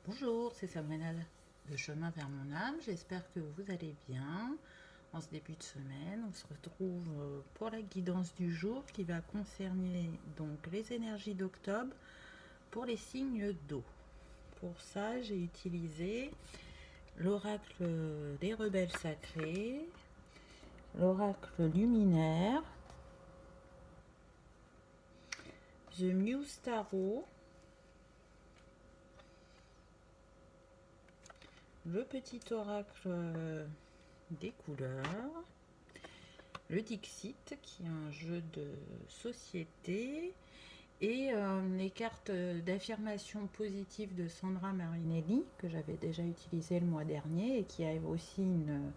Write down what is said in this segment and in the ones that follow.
Bonjour, c'est Sabrina de Chemin vers mon âme. J'espère que vous allez bien. En ce début de semaine, on se retrouve pour la guidance du jour qui va concerner donc les énergies d'octobre pour les signes d'eau. Pour ça, j'ai utilisé l'oracle des rebelles sacrés, l'oracle luminaire, The Muse Tarot, le petit oracle des couleurs, le Dixit qui est un jeu de société et les cartes d'affirmation positive de Sandra Marinelli que j'avais déjà utilisé le mois dernier et qui a aussi une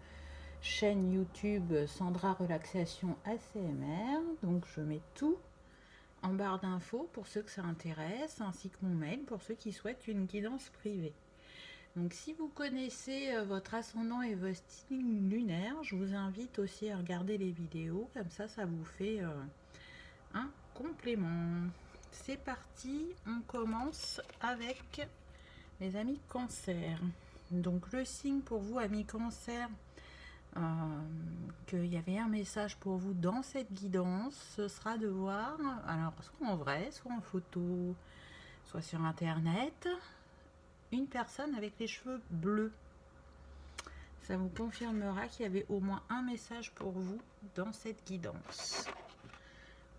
chaîne YouTube Sandra Relaxation ACMR. Donc je mets tout en barre d'infos pour ceux que ça intéresse, ainsi que mon mail pour ceux qui souhaitent une guidance privée. Donc si vous connaissez votre ascendant et votre signe lunaire, je vous invite aussi à regarder les vidéos, comme ça vous fait un complément. C'est parti, on commence avec les amis cancer. Donc le signe pour vous amis cancer, qu'il y avait un message pour vous dans cette guidance, ce sera de voir, alors soit en vrai, soit en photo, soit sur internet, une personne avec les cheveux bleus. Ça vous confirmera qu'il y avait au moins un message pour vous dans cette guidance.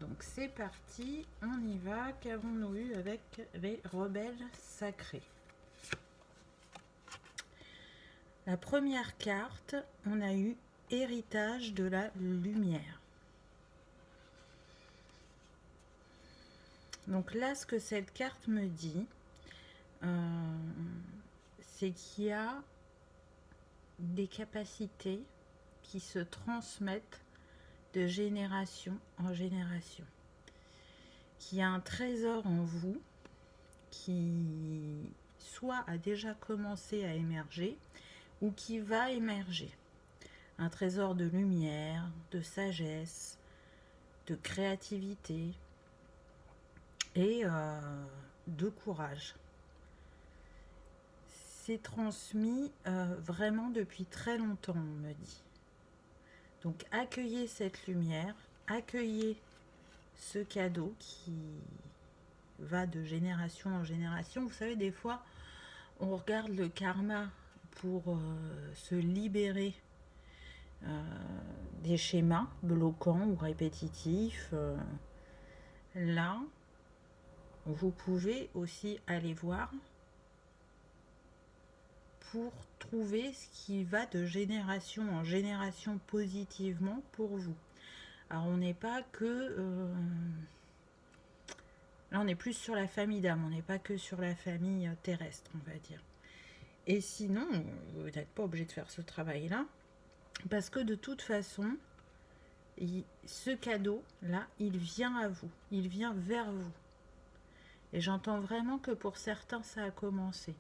Donc c'est parti, on y va. Qu'avons-nous eu avec les rebelles sacrés? La première carte, on a eu héritage de la lumière. Donc là, ce que cette carte me dit, c'est qu'il y a des capacités qui se transmettent de génération en génération. Qu'il y a un trésor en vous qui soit a déjà commencé à émerger ou qui va émerger. Un trésor de lumière, de sagesse, de créativité et de courage. C'est transmis vraiment depuis très longtemps, on me dit. Donc accueillez cette lumière, accueillez ce cadeau qui va de génération en génération. Vous savez, des fois, on regarde le karma pour se libérer des schémas bloquants ou répétitifs. Là, vous pouvez aussi aller voir pour trouver ce qui va de génération en génération positivement pour vous. Alors on n'est pas que... là on est plus sur la famille d'âme, on n'est pas que sur la famille terrestre, on va dire. Et sinon, vous n'êtes pas obligé de faire ce travail-là, parce que de toute façon, ce cadeau-là, il vient à vous, il vient vers vous. Et j'entends vraiment que pour certains, ça a commencé.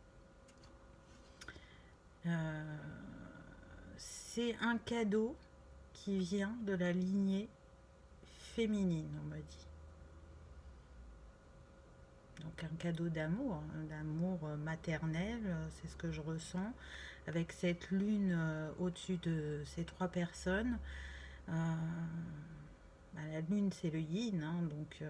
C'est un cadeau qui vient de la lignée féminine, on me dit. Donc un cadeau d'amour, d'amour maternel, c'est ce que je ressens, avec cette lune au-dessus de ces trois personnes. La lune, c'est le yin, hein, donc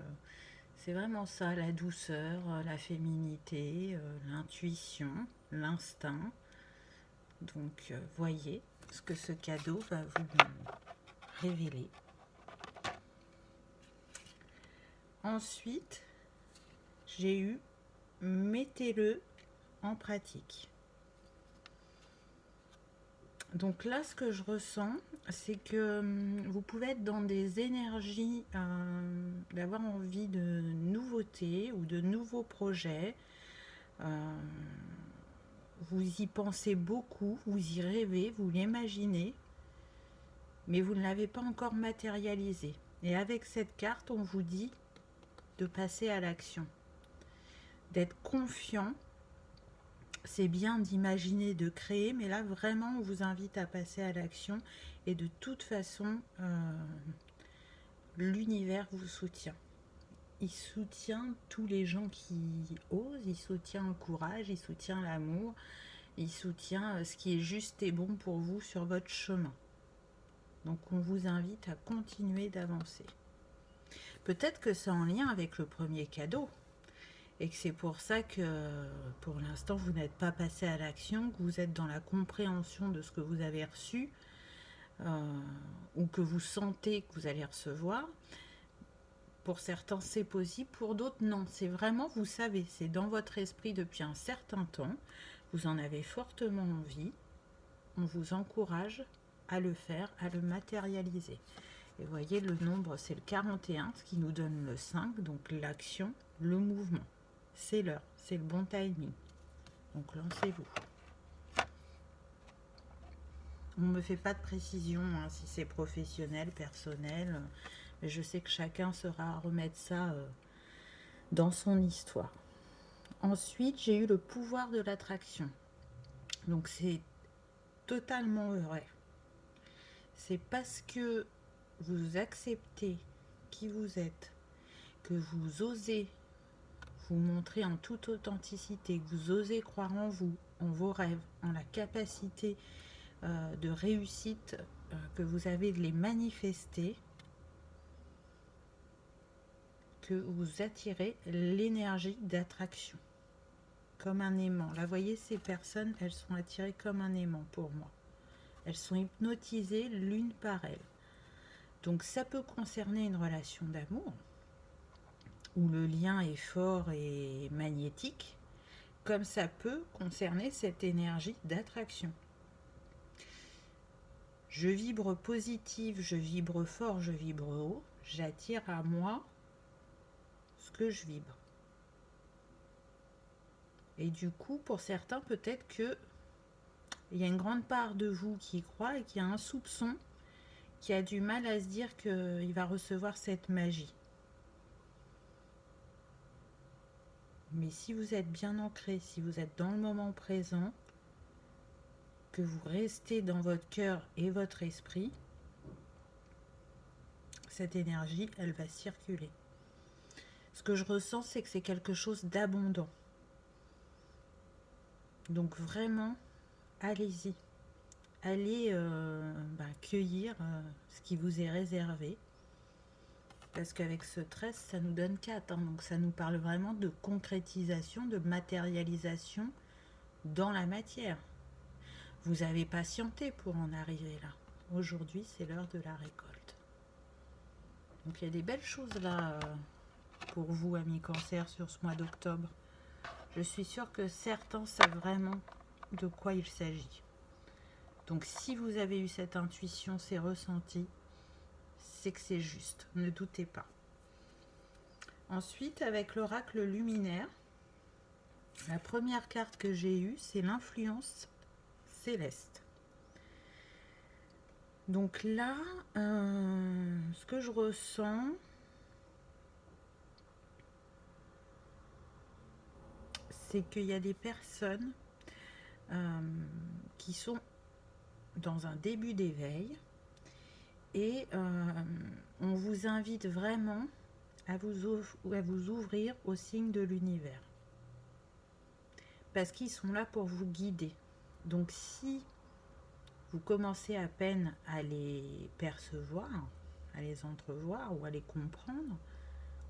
c'est vraiment ça, la douceur, la féminité, l'intuition, l'instinct. Donc voyez ce que ce cadeau va vous révéler. Ensuite, j'ai eu mettez-le en pratique. Donc là, ce que je ressens, c'est que vous pouvez être dans des énergies d'avoir envie de nouveautés ou de nouveaux projets. Vous y pensez beaucoup, vous y rêvez, vous l'imaginez, mais vous ne l'avez pas encore matérialisé. Et avec cette carte, on vous dit de passer à l'action, d'être confiant. C'est bien d'imaginer, de créer, mais là vraiment on vous invite à passer à l'action et de toute façon l'univers vous soutient. il soutient tous les gens qui osent, il soutient le courage, il soutient l'amour, il soutient ce qui est juste et bon pour vous sur votre chemin. Donc on vous invite à continuer d'avancer. Peut-être que c'est en lien avec le premier cadeau et que c'est pour ça que pour l'instant vous n'êtes pas passé à l'action, que vous êtes dans la compréhension de ce que vous avez reçu ou que vous sentez que vous allez recevoir. Pour certains c'est possible, pour d'autres non. C'est vraiment, vous savez, c'est dans votre esprit depuis un certain temps, vous en avez fortement envie, on vous encourage à le faire, à le matérialiser. Et vous voyez, le nombre, c'est le 41, ce qui nous donne le 5, donc l'action, le mouvement. C'est l'heure, c'est le bon timing. Donc lancez-vous. On ne me fait pas de précision si c'est professionnel, personnel, mais je sais que chacun sera à remettre ça dans son histoire. Ensuite, j'ai eu le pouvoir de l'attraction. Donc c'est totalement vrai. C'est parce que vous acceptez qui vous êtes, que vous osez vous montrer en toute authenticité, que vous osez croire en vous, en vos rêves, en la capacité de réussite que vous avez de les manifester, que vous attirez l'énergie d'attraction, comme un aimant. Là, vous voyez, ces personnes, elles sont attirées comme un aimant pour moi. Elles sont hypnotisées l'une par elles. Donc ça peut concerner une relation d'amour, où le lien est fort et magnétique, comme ça peut concerner cette énergie d'attraction. Je vibre positive, je vibre fort, je vibre haut, j'attire à moi ce que je vibre. Et du coup, pour certains, peut-être que il y a une grande part de vous qui croit et qui a un soupçon, qui a du mal à se dire qu'il va recevoir cette magie. Mais si vous êtes bien ancré, si vous êtes dans le moment présent, que vous restez dans votre cœur et votre esprit, cette énergie, elle va circuler. Ce que je ressens, c'est que c'est quelque chose d'abondant. Donc vraiment, allez-y. Allez cueillir ce qui vous est réservé. Parce qu'avec ce 13, ça nous donne 4. Donc ça nous parle vraiment de concrétisation, de matérialisation dans la matière. Vous avez patienté pour en arriver là. Aujourd'hui, c'est l'heure de la récolte. Donc il y a des belles choses là pour vous, amis Cancer, sur ce mois d'octobre. Je suis sûre que certains savent vraiment de quoi il s'agit. Donc si vous avez eu cette intuition, ces ressentis, c'est que c'est juste, ne doutez pas. Ensuite, avec l'oracle luminaire, la première carte que j'ai eue, c'est l'influence céleste. Donc là, ce que je ressens, c'est qu'il y a des personnes qui sont dans un début d'éveil et on vous invite vraiment à vous ouvrir aux signes de l'univers parce qu'ils sont là pour vous guider. Donc si vous commencez à peine à les percevoir, à les entrevoir ou à les comprendre,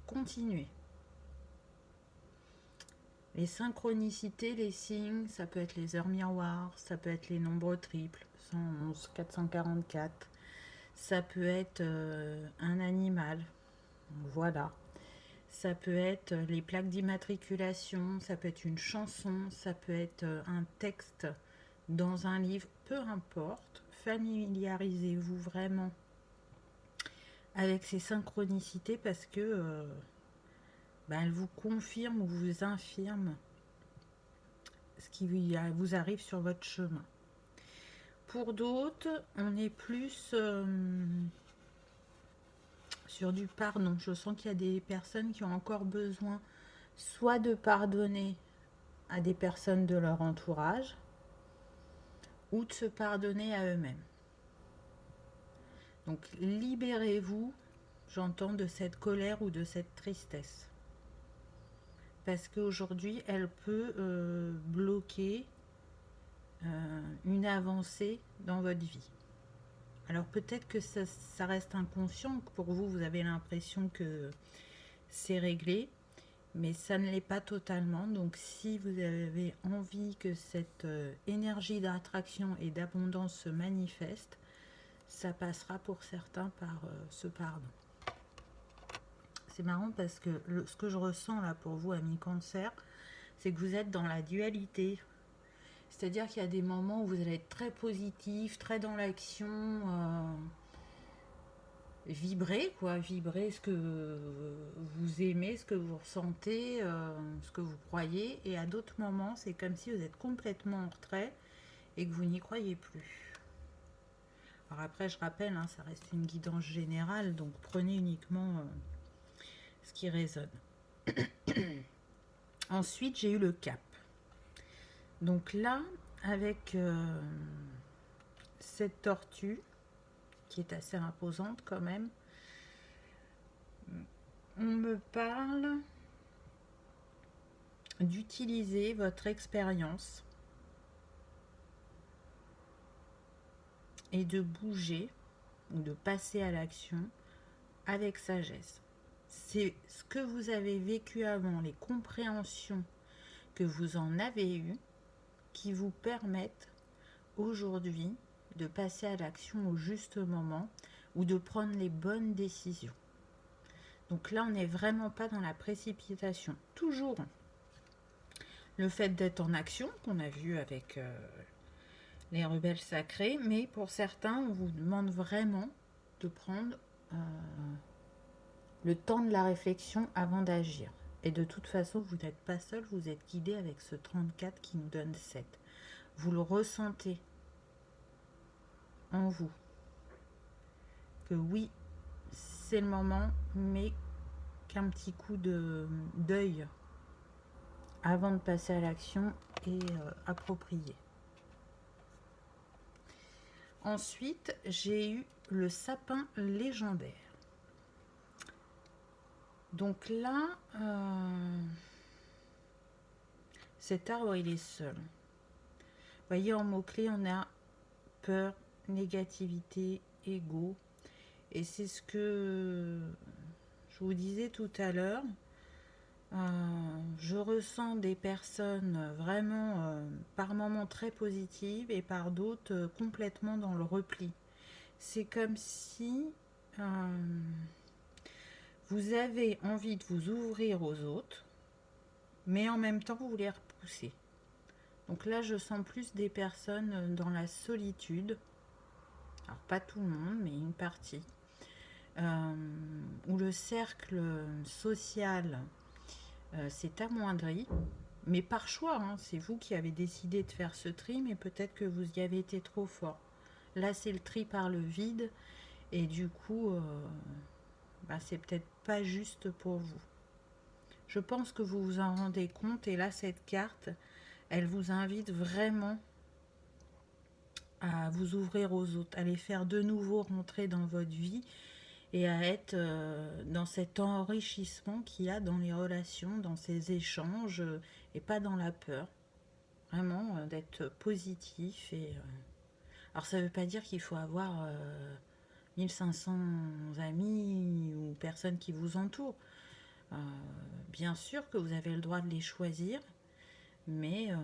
continuez. Les synchronicités, les signes, ça peut être les heures miroirs, ça peut être les nombres triples, 111, 444, ça peut être un animal, voilà. Ça peut être les plaques d'immatriculation, ça peut être une chanson, ça peut être un texte dans un livre, peu importe. Familiarisez-vous vraiment avec ces synchronicités parce que elles vous confirment ou vous infirment ce qui vous arrive sur votre chemin. Pour d'autres, on est plus sur du pardon. Je sens qu'il y a des personnes qui ont encore besoin soit de pardonner à des personnes de leur entourage ou de se pardonner à eux-mêmes. Donc libérez-vous. j'entends, de cette colère ou de cette tristesse. Parce qu'aujourd'hui, elle peut bloquer une avancée dans votre vie. Alors peut-être que ça reste inconscient, que pour vous, vous avez l'impression que c'est réglé, mais ça ne l'est pas totalement. Donc si vous avez envie que cette énergie d'attraction et d'abondance se manifeste, ça passera pour certains par ce pardon. C'est marrant parce que ce que je ressens là pour vous, amis Cancer, c'est que vous êtes dans la dualité. C'est-à-dire qu'il y a des moments où vous allez être très positif, très dans l'action, vibrer, quoi, vibrer ce que vous aimez, ce que vous ressentez, ce que vous croyez. Et à d'autres moments, c'est comme si vous êtes complètement en retrait et que vous n'y croyez plus. Alors après, je rappelle, hein, ça reste une guidance générale, donc prenez uniquement ce qui résonne. Ensuite, j'ai eu le cap. Donc là, avec cette tortue, qui est assez imposante quand même, on me parle d'utiliser votre expérience et de bouger ou de passer à l'action avec sagesse. C'est ce que vous avez vécu avant, les compréhensions que vous en avez eues, qui vous permettent aujourd'hui de passer à l'action au juste moment ou de prendre les bonnes décisions. Donc là, on n'est vraiment pas dans la précipitation. Toujours le fait d'être en action, qu'on a vu avec les rebelles sacrés, mais pour certains, on vous demande vraiment de prendre le temps de la réflexion avant d'agir. Et de toute façon, vous n'êtes pas seul, vous êtes guidé avec ce 34 qui nous donne 7. Vous le ressentez en vous, que oui, c'est le moment, mais qu'un petit coup d'œil avant de passer à l'action est approprié. Ensuite, j'ai eu le sapin légendaire. Donc là, cet arbre, il est seul. Vous voyez, en mots-clés, on a peur, négativité, ego. Et c'est ce que je vous disais tout à l'heure. Je ressens des personnes vraiment par moments très positives et par d'autres complètement dans le repli. C'est comme si vous avez envie de vous ouvrir aux autres, mais en même temps vous les repoussez. Donc là, je sens plus des personnes dans la solitude. Alors pas tout le monde, mais une partie. Où le cercle social s'est amoindri, mais par choix, hein, c'est vous qui avez décidé de faire ce tri, mais peut-être que vous y avez été trop fort. Là, c'est le tri par le vide, et du coup, c'est peut-être pas juste pour vous. Je pense que vous vous en rendez compte, et là, cette carte, elle vous invite vraiment à vous ouvrir aux autres, à les faire de nouveau rentrer dans votre vie, et à être dans cet enrichissement qu'il y a dans les relations, dans ces échanges, et pas dans la peur. Vraiment, d'être positif. Alors ça ne veut pas dire qu'il faut avoir 1500 amis ou personnes qui vous entourent. Bien sûr que vous avez le droit de les choisir, mais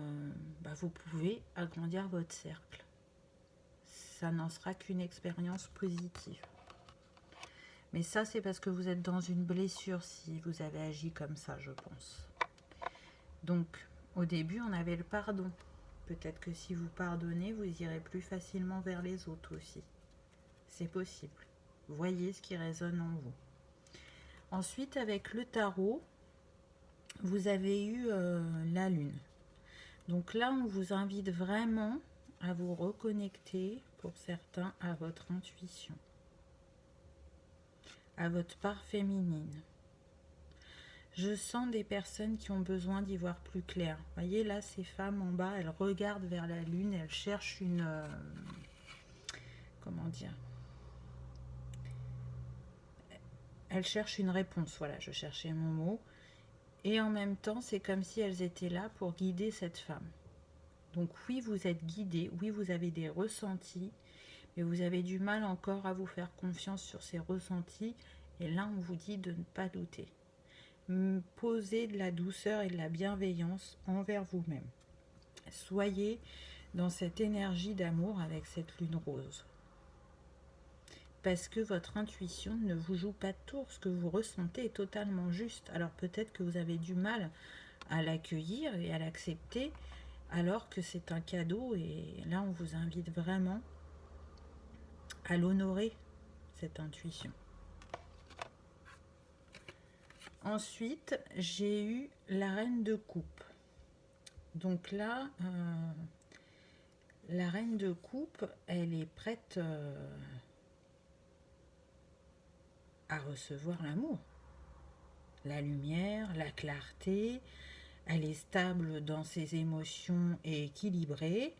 vous pouvez agrandir votre cercle. Ça n'en sera qu'une expérience positive. Mais ça, c'est parce que vous êtes dans une blessure si vous avez agi comme ça, je pense. Donc, au début, on avait le pardon. Peut-être que si vous pardonnez, vous irez plus facilement vers les autres aussi. C'est possible. Voyez ce qui résonne en vous. Ensuite, avec le tarot, vous avez eu la lune. Donc là, on vous invite vraiment à vous reconnecter, pour certains, à votre intuition, à votre part féminine. Je sens des personnes qui ont besoin d'y voir plus clair. Vous voyez, là, ces femmes en bas, elles regardent vers la lune, elles cherchent une... comment dire ? elles cherchent une réponse. Voilà, je cherchais mon mot. Et en même temps, c'est comme si elles étaient là pour guider cette femme. Donc oui, vous êtes guidé, oui, vous avez des ressentis, mais vous avez du mal encore à vous faire confiance sur ces ressentis. Et là, on vous dit de ne pas douter. Posez de la douceur et de la bienveillance envers vous-même. Soyez dans cette énergie d'amour avec cette lune rose. Parce que votre intuition ne vous joue pas de tour. Ce que vous ressentez est totalement juste. Alors peut-être que vous avez du mal à l'accueillir et à l'accepter, alors que c'est un cadeau. Et là, on vous invite vraiment à l'honorer, cette intuition. Ensuite, j'ai eu la reine de coupe. Donc là, la reine de coupe, elle est prête à recevoir l'amour. La lumière, la clarté, elle est stable dans ses émotions et équilibrée.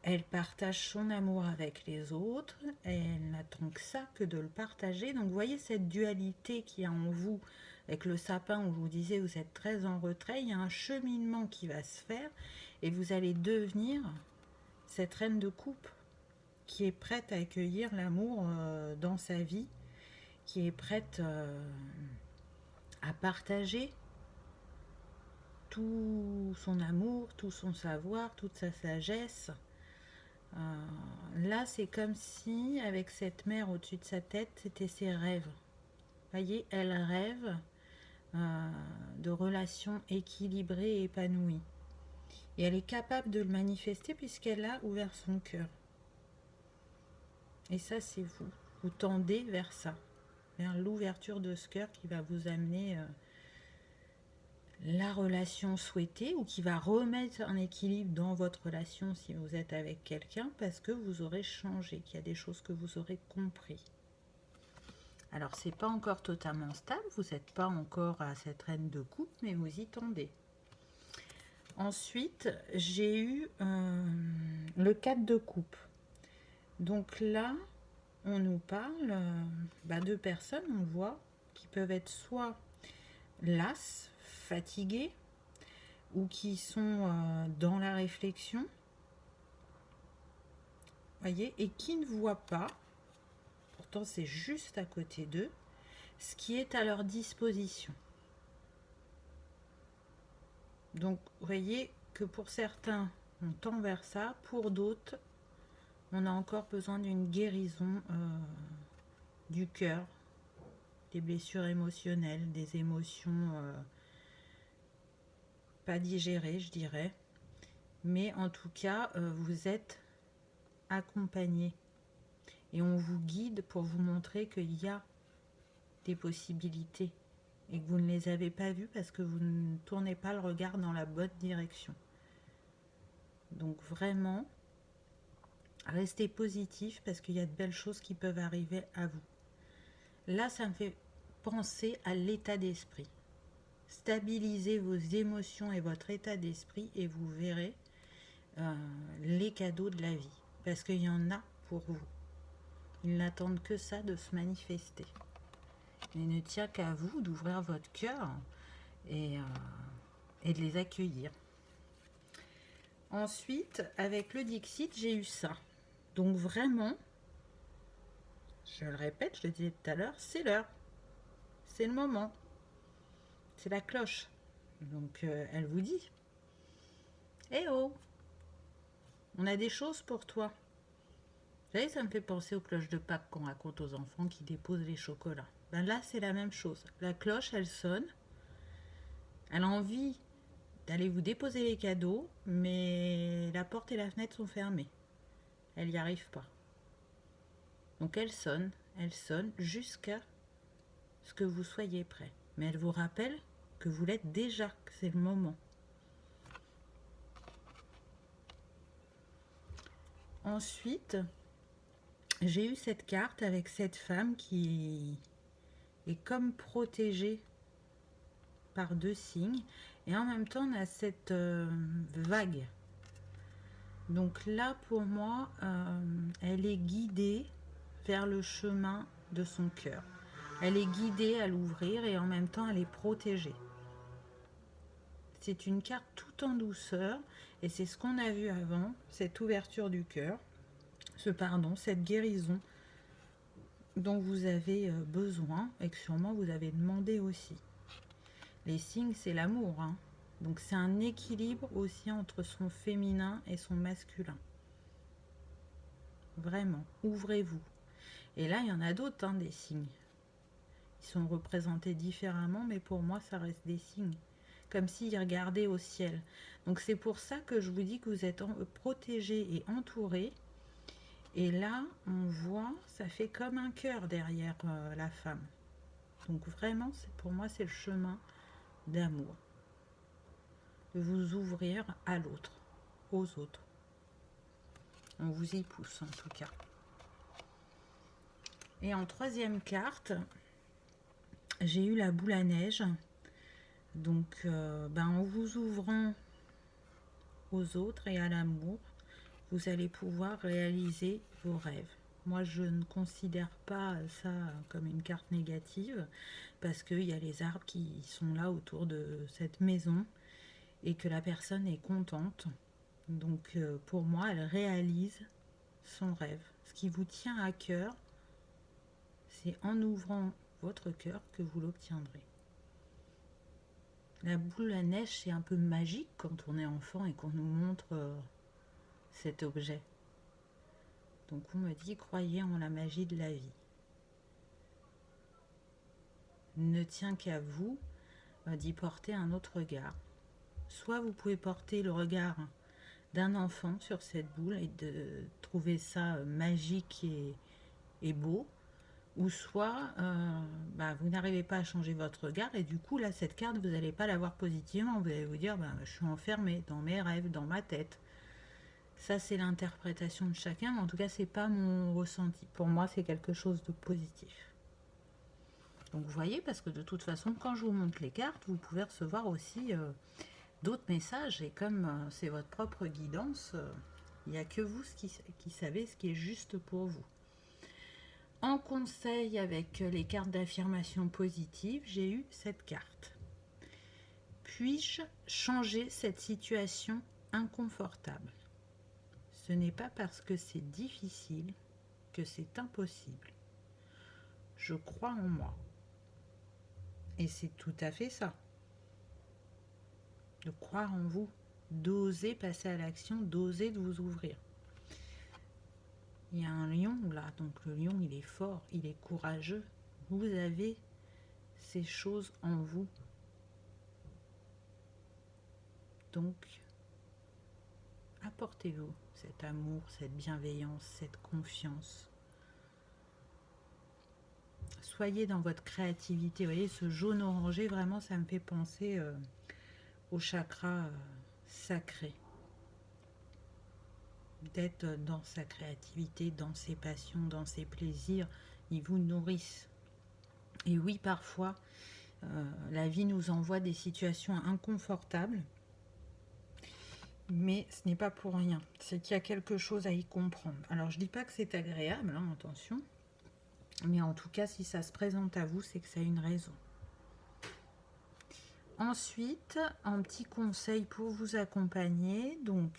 Elle partage son amour avec les autres. Elle n'attend que ça, que de le partager. Donc vous voyez cette dualité qu'il y a en vous avec le sapin où je vous disais vous êtes très en retrait. Il y a un cheminement qui va se faire et vous allez devenir cette reine de coupe qui est prête à accueillir l'amour dans sa vie, qui est prête à partager tout son amour, tout son savoir, toute sa sagesse. Là, c'est comme si, avec cette mer au-dessus de sa tête, c'était ses rêves. Vous voyez, elle rêve de relations équilibrées et épanouies. Et elle est capable de le manifester puisqu'elle a ouvert son cœur. Et ça, c'est vous. Vous tendez vers ça, vers l'ouverture de ce cœur qui va vous amener la relation souhaitée ou qui va remettre un équilibre dans votre relation si vous êtes avec quelqu'un parce que vous aurez changé, qu'il y a des choses que vous aurez compris. Alors, c'est pas encore totalement stable, vous n'êtes pas encore à cette reine de coupe, mais vous y tendez. Ensuite, j'ai eu le 4 de coupe. Donc là, on nous parle de personnes, on voit, qui peuvent être soit lasses, fatiguées, ou qui sont dans la réflexion, voyez, et qui ne voient pas, pourtant c'est juste à côté d'eux, ce qui est à leur disposition. Donc, vous voyez que pour certains, on tend vers ça, pour d'autres, on a encore besoin d'une guérison du cœur, des blessures émotionnelles, des émotions pas digérées, je dirais. Mais en tout cas, vous êtes accompagné et on vous guide pour vous montrer qu'il y a des possibilités et que vous ne les avez pas vues parce que vous ne tournez pas le regard dans la bonne direction. Donc vraiment, restez positif parce qu'il y a de belles choses qui peuvent arriver à vous. Là, ça me fait penser à l'état d'esprit. Stabilisez vos émotions et votre état d'esprit et vous verrez les cadeaux de la vie. Parce qu'il y en a pour vous. Ils n'attendent que ça de se manifester. Il ne tient qu'à vous d'ouvrir votre cœur et de les accueillir. Ensuite, avec le Dixit, j'ai eu ça. Donc vraiment, je le répète, je le disais tout à l'heure, c'est l'heure. C'est le moment. C'est la cloche. Donc elle vous dit, eh oh, on a des choses pour toi. Vous savez, ça me fait penser aux cloches de Pâques qu'on raconte aux enfants qui déposent les chocolats. Ben là, c'est la même chose. La cloche, elle sonne. Elle a envie d'aller vous déposer les cadeaux, mais la porte et la fenêtre sont fermées. Elle n'y arrive pas. Donc elle sonne jusqu'à ce que vous soyez prêt. Mais elle vous rappelle que vous l'êtes déjà, que c'est le moment. Ensuite, j'ai eu cette carte avec cette femme qui est comme protégée par deux signes. Et en même temps, on a cette vague. Donc là, pour moi, elle est guidée vers le chemin de son cœur. Elle est guidée à l'ouvrir et en même temps elle est protégée. C'est une carte tout en douceur et c'est ce qu'on a vu avant, cette ouverture du cœur, ce pardon, cette guérison dont vous avez besoin et que sûrement vous avez demandé aussi. Les signes, c'est l'amour, hein. Donc c'est un équilibre aussi entre son féminin et son masculin. Vraiment, ouvrez-vous. Et là, il y en a d'autres, hein, des signes. Ils sont représentés différemment, mais pour moi, ça reste des signes. Comme s'ils regardaient au ciel. Donc c'est pour ça que je vous dis que vous êtes protégés et entourés. Et là, on voit, ça fait comme un cœur derrière la femme. Donc vraiment, pour moi, c'est le chemin d'amour. De vous ouvrir à l'autre, aux autres. On vous y pousse en tout cas. Et en troisième carte, j'ai eu la boule à neige. Donc, en vous ouvrant aux autres et à l'amour, vous allez pouvoir réaliser vos rêves. Moi, je ne considère pas ça comme une carte négative parce qu'il y a les arbres qui sont là autour de cette maison et que la personne est contente. Donc, pour moi, elle réalise son rêve. Ce qui vous tient à cœur, c'est en ouvrant votre cœur que vous l'obtiendrez. La boule à neige, c'est un peu magique quand on est enfant et qu'on nous montre cet objet. Donc on me dit, croyez en la magie de la vie. Ne tient qu'à vous d'y porter un autre regard. Soit vous pouvez porter le regard d'un enfant sur cette boule et de trouver ça magique et beau, ou soit vous n'arrivez pas à changer votre regard et du coup là cette carte vous n'allez pas la voir positivement, vous allez vous dire je suis enfermée dans mes rêves, dans ma tête. Ça c'est l'interprétation de chacun, mais en tout cas c'est pas mon ressenti. Pour moi c'est quelque chose de positif. Donc vous voyez, parce que de toute façon quand je vous montre les cartes, vous pouvez recevoir aussi d'autres messages et comme c'est votre propre guidance, il n'y a que vous qui savez ce qui est juste pour vous. En conseil avec les cartes d'affirmation positive, j'ai eu cette carte. Puis-je changer cette situation inconfortable? Ce n'est pas parce que c'est difficile que c'est impossible. Je crois en moi. Et c'est tout à fait ça. De croire en vous, d'oser passer à l'action, d'oser de vous ouvrir. Il y a un lion là, donc le lion il est fort, il est courageux. Vous avez ces choses en vous. Donc, apportez-vous cet amour, cette bienveillance, cette confiance. Soyez dans votre créativité. Vous voyez, ce jaune orangé, vraiment, ça me fait penser au chakra sacré. D'être dans sa créativité, dans ses passions, dans ses plaisirs, ils vous nourrissent. Et oui, parfois, la vie nous envoie des situations inconfortables, mais ce n'est pas pour rien. C'est qu'il y a quelque chose à y comprendre. Alors, je ne dis pas que c'est agréable, hein, attention, mais en tout cas, si ça se présente à vous, c'est que ça a une raison. Ensuite, un petit conseil pour vous accompagner, donc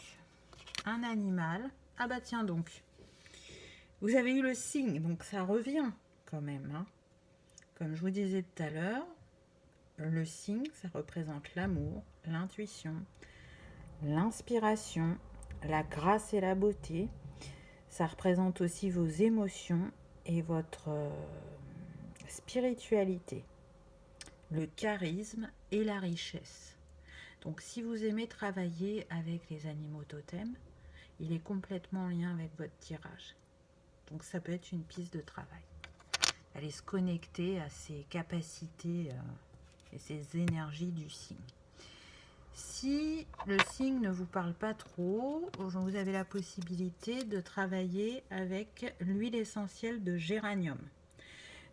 un animal. Ah bah tiens donc, vous avez eu le signe, donc ça revient quand même, hein. Comme je vous disais tout à l'heure, le signe, ça représente l'amour, l'intuition, l'inspiration, la grâce et la beauté. Ça représente aussi vos émotions et votre spiritualité, le charisme et la richesse. Donc si vous aimez travailler avec les animaux totems, il est complètement en lien avec votre tirage. Donc ça peut être une piste de travail. Allez se connecter à ces capacités et ces énergies du signe. Si le signe ne vous parle pas trop, vous avez la possibilité de travailler avec l'huile essentielle de géranium.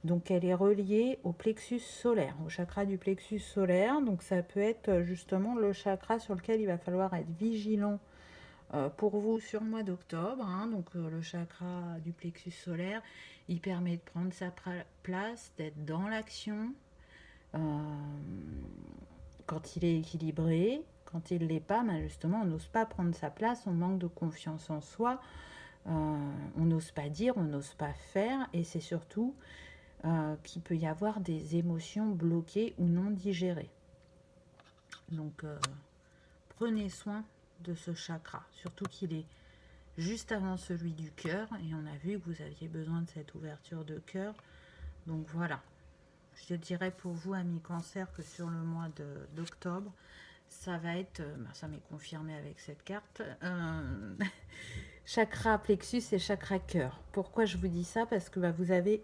Donc elle est reliée au plexus solaire, au chakra du plexus solaire. Donc ça peut être justement le chakra sur lequel il va falloir être vigilant pour vous sur le mois d'octobre. Hein, donc le chakra du plexus solaire, il permet de prendre sa place, d'être dans l'action. Quand il est équilibré, quand il ne l'est pas, ben justement, on n'ose pas prendre sa place, on manque de confiance en soi, on n'ose pas dire, on n'ose pas faire, et c'est surtout qu'il peut y avoir des émotions bloquées ou non digérées. Donc, prenez soin de ce chakra, surtout qu'il est juste avant celui du cœur, et on a vu que vous aviez besoin de cette ouverture de cœur. Donc voilà, je dirais pour vous, amis cancer, que sur le mois d'octobre, ça va être, ça m'est confirmé avec cette carte, chakra plexus et chakra cœur. Pourquoi je vous dis ça? Parce que vous avez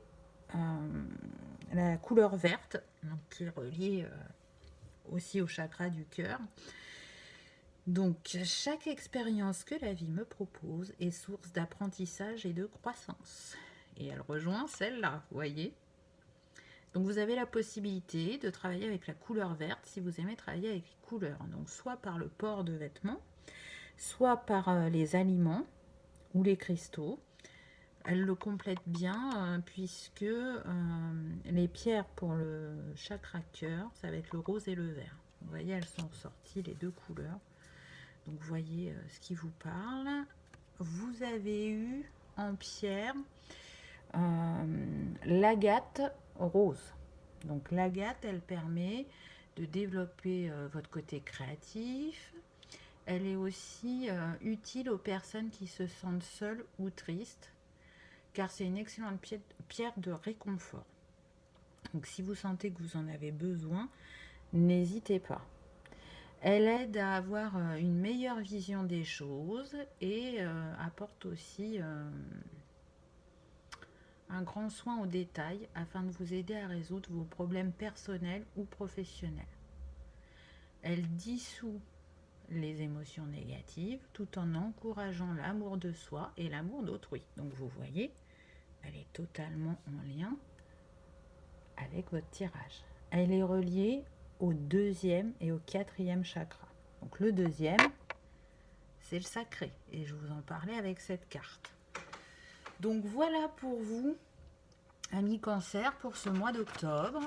la couleur verte, donc, qui est reliée aussi au chakra du cœur. Donc, chaque expérience que la vie me propose est source d'apprentissage et de croissance. Et elle rejoint celle-là, vous voyez. Donc, vous avez la possibilité de travailler avec la couleur verte si vous aimez travailler avec les couleurs. Donc, soit par le port de vêtements, soit par les aliments ou les cristaux. Elle le complète bien puisque les pierres pour le chakra cœur, ça va être le rose et le vert. Vous voyez, elles sont sorties, les deux couleurs. Donc, vous voyez ce qui vous parle. Vous avez eu en pierre l'agate rose. Donc, l'agate, elle permet de développer votre côté créatif. Elle est aussi utile aux personnes qui se sentent seules ou tristes, car c'est une excellente pierre de réconfort. Donc, si vous sentez que vous en avez besoin, n'hésitez pas. Elle aide à avoir une meilleure vision des choses et apporte aussi un grand soin aux détails afin de vous aider à résoudre vos problèmes personnels ou professionnels. Elle dissout les émotions négatives tout en encourageant l'amour de soi et l'amour d'autrui. Donc vous voyez, elle est totalement en lien avec votre tirage. Elle est reliée au 2e et au 4e chakra. Donc le 2e, c'est le sacré. Et je vous en parlais avec cette carte. Donc voilà pour vous, amis cancer, pour ce mois d'octobre.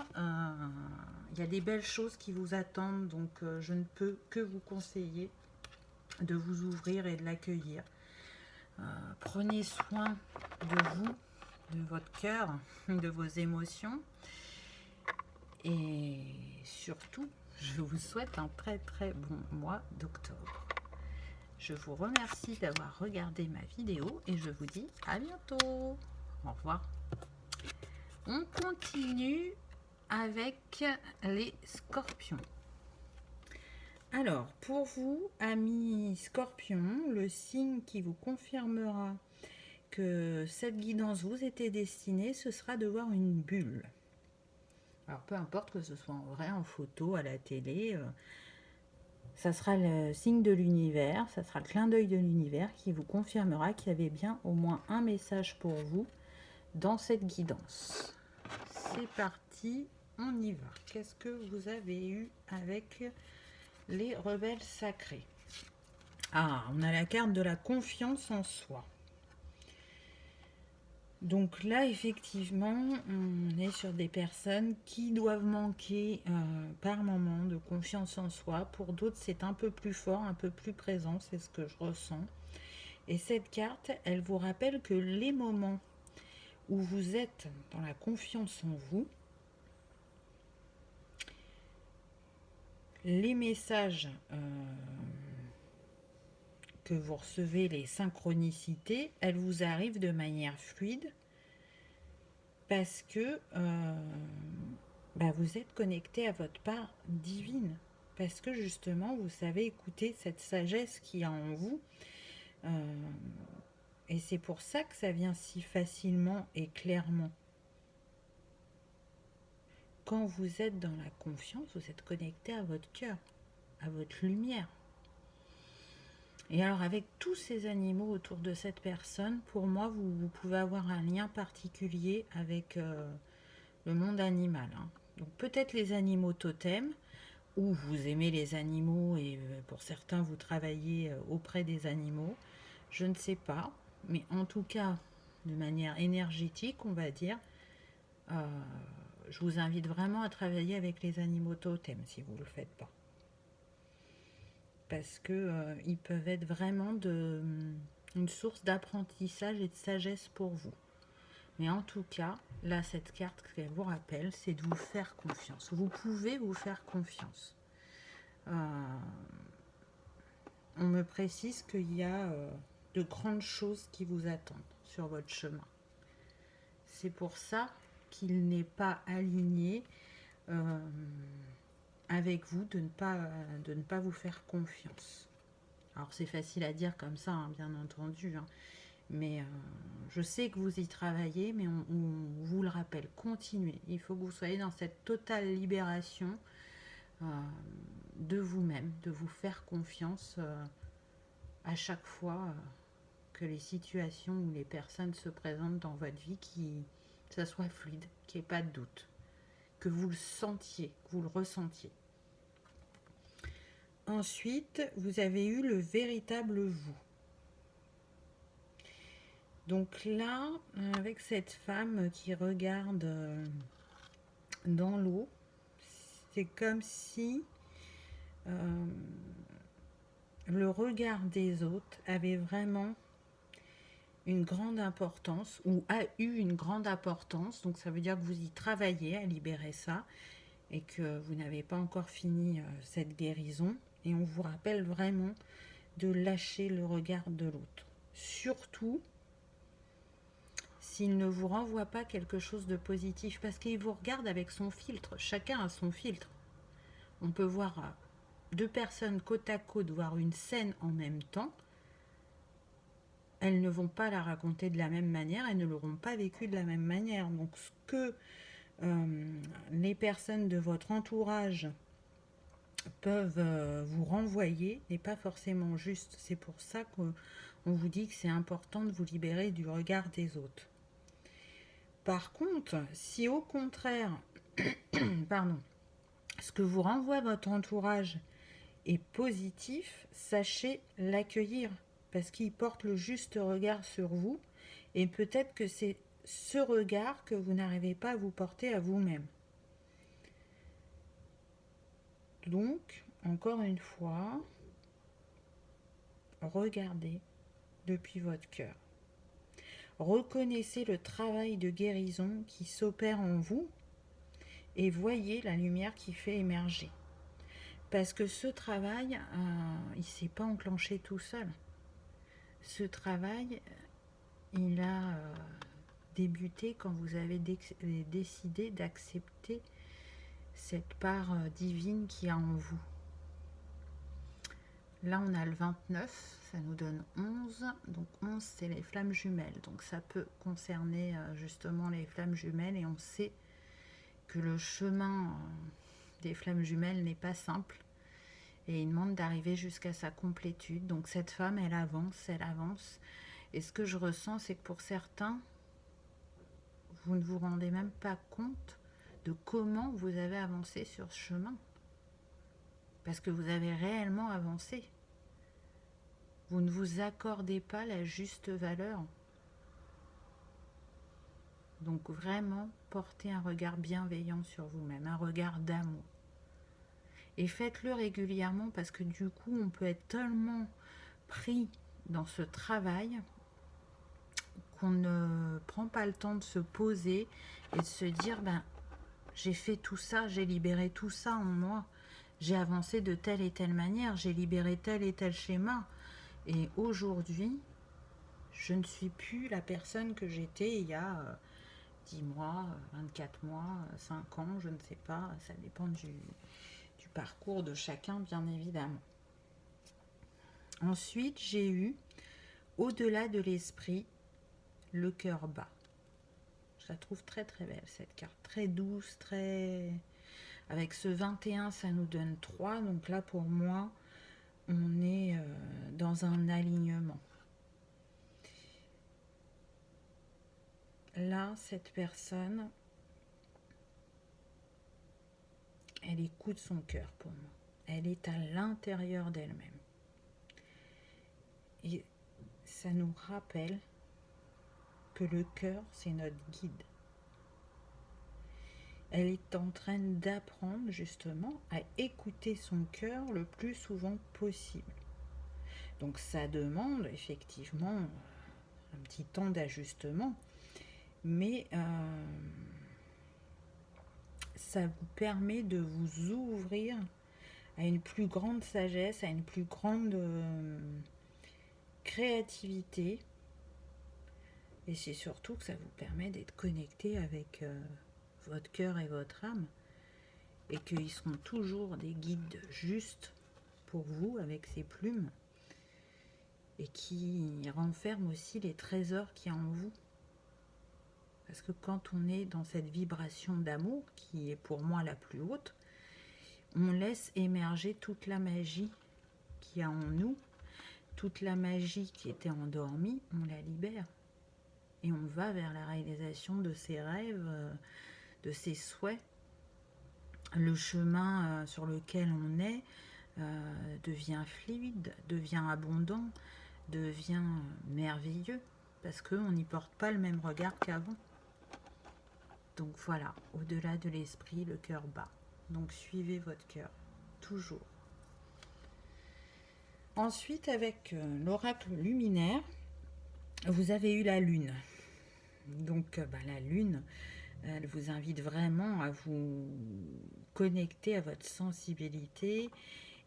Il y a des belles choses qui vous attendent. Donc je ne peux que vous conseiller de vous ouvrir et de l'accueillir. Prenez soin de vous, de votre cœur, de vos émotions. Et surtout, je vous souhaite un très très bon mois d'octobre. Je vous remercie d'avoir regardé ma vidéo et je vous dis à bientôt. Au revoir. On continue avec les scorpions. Alors, pour vous, amis scorpions, le signe qui vous confirmera que cette guidance vous était destinée, ce sera de voir une bulle. Alors, peu importe que ce soit en vrai, en photo, à la télé, ça sera le signe de l'univers, ça sera le clin d'œil de l'univers qui vous confirmera qu'il y avait bien au moins un message pour vous dans cette guidance. C'est parti, on y va. Qu'est-ce que vous avez eu avec les rebelles sacrés? Ah, on a la carte de la confiance en soi. Donc là, effectivement, on est sur des personnes qui doivent manquer par moment de confiance en soi. Pour d'autres, c'est un peu plus fort, un peu plus présent, c'est ce que je ressens. Et cette carte, elle vous rappelle que les moments où vous êtes dans la confiance en vous, les messages que vous recevez, les synchronicités, elles vous arrivent de manière fluide parce que vous êtes connecté à votre part divine, parce que justement vous savez écouter cette sagesse qu'il y a en vous, et c'est pour ça que ça vient si facilement et clairement. Quand vous êtes dans la confiance, vous êtes connecté à votre cœur, à votre lumière. Et alors avec tous ces animaux autour de cette personne, pour moi, vous pouvez avoir un lien particulier avec le monde animal. Hein. Donc peut-être les animaux totems, ou vous aimez les animaux et pour certains vous travaillez auprès des animaux, je ne sais pas, mais en tout cas de manière énergétique on va dire, euh, je vous invite vraiment à travailler avec les animaux totems si vous ne le faites pas. Parce que ils peuvent être vraiment une source d'apprentissage et de sagesse pour vous. Mais en tout cas, là, cette carte qu'elle vous rappelle, c'est de vous faire confiance. Vous pouvez vous faire confiance. Euh, on me précise qu'il y a de grandes choses qui vous attendent sur votre chemin. C'est pour ça qu'il n'est pas aligné euh, avec vous de ne pas vous faire confiance. Alors c'est facile à dire comme ça, hein, bien entendu, hein, mais je sais que vous y travaillez, mais on vous le rappelle, continuez. Il faut que vous soyez dans cette totale libération euh, de vous-même, de vous faire confiance à chaque fois que les situations ou les personnes se présentent dans votre vie, que ça soit fluide, qu'il n'y ait pas de doute, que vous le sentiez, que vous le ressentiez. Ensuite, vous avez eu le véritable vous. Donc là, avec cette femme qui regarde dans l'eau, c'est comme si le regard des autres avait vraiment une grande importance ou a eu une grande importance. Donc ça veut dire que vous y travaillez à libérer ça et que vous n'avez pas encore fini cette guérison. Et on vous rappelle vraiment de lâcher le regard de l'autre. Surtout s'il ne vous renvoie pas quelque chose de positif, parce qu'il vous regarde avec son filtre. Chacun a son filtre. On peut voir deux personnes côte à côte, voir une scène en même temps. Elles ne vont pas la raconter de la même manière, elles ne l'auront pas vécu de la même manière. Donc ce que les personnes de votre entourage peuvent vous renvoyer n'est pas forcément juste. C'est pour ça qu'on vous dit que c'est important de vous libérer du regard des autres. Par contre, si au contraire, pardon, ce que vous renvoie votre entourage est positif, sachez l'accueillir parce qu'il porte le juste regard sur vous et peut-être que c'est ce regard que vous n'arrivez pas à vous porter à vous-même. Donc, encore une fois, regardez depuis votre cœur. Reconnaissez le travail de guérison qui s'opère en vous et voyez la lumière qui fait émerger. Parce que ce travail, il ne s'est pas enclenché tout seul. Ce travail, il a débuté quand vous avez décidé d'accepter cette part divine qu'il y a en vous. Là, on a le 29, ça nous donne 11. Donc 11, c'est les flammes jumelles. Donc ça peut concerner justement les flammes jumelles. Et on sait que le chemin des flammes jumelles n'est pas simple. Et il demande d'arriver jusqu'à sa complétude. Donc cette femme, elle avance, elle avance. Et ce que je ressens, c'est que pour certains, vous ne vous rendez même pas compte de comment vous avez avancé sur ce chemin. Parce que vous avez réellement avancé. Vous ne vous accordez pas la juste valeur. Donc vraiment, portez un regard bienveillant sur vous-même, un regard d'amour. Et faites-le régulièrement parce que du coup, on peut être tellement pris dans ce travail qu'on ne prend pas le temps de se poser et de se dire, j'ai fait tout ça, j'ai libéré tout ça en moi, j'ai avancé de telle et telle manière, j'ai libéré tel et tel schéma. Et aujourd'hui, je ne suis plus la personne que j'étais il y a 10 mois, 24 mois, 5 ans, je ne sais pas, ça dépend du parcours de chacun, bien évidemment. Ensuite, j'ai eu, au-delà de l'esprit, le cœur bas. Je la trouve très très belle cette carte, très douce, très... Avec ce 21, ça nous donne 3, donc là pour moi, on est dans un alignement. Là, cette personne, Elle écoute son cœur pour moi. Elle est à l'intérieur d'elle-même. Et ça nous rappelle que le cœur, c'est notre guide. Elle est en train d'apprendre justement à écouter son cœur le plus souvent possible. Donc ça demande effectivement un petit temps d'ajustement, mais ça vous permet de vous ouvrir à une plus grande sagesse, à une plus grande créativité. Et c'est surtout que ça vous permet d'être connecté avec votre cœur et votre âme, et qu'ils seront toujours des guides justes pour vous avec ces plumes, et qui renferment aussi les trésors qu'il y a en vous. Parce que quand on est dans cette vibration d'amour, qui est pour moi la plus haute, on laisse émerger toute la magie qu'il y a en nous, toute la magie qui était endormie, on la libère. Et on va vers la réalisation de ses rêves, de ses souhaits. Le chemin sur lequel on est devient fluide, devient abondant, devient merveilleux, parce qu'on n'y porte pas le même regard qu'avant. Donc voilà, au-delà de l'esprit, le cœur bat. Donc suivez votre cœur, toujours. Ensuite, avec l'oracle luminaire, vous avez eu la lune. Donc la lune, elle vous invite vraiment à vous connecter à votre sensibilité,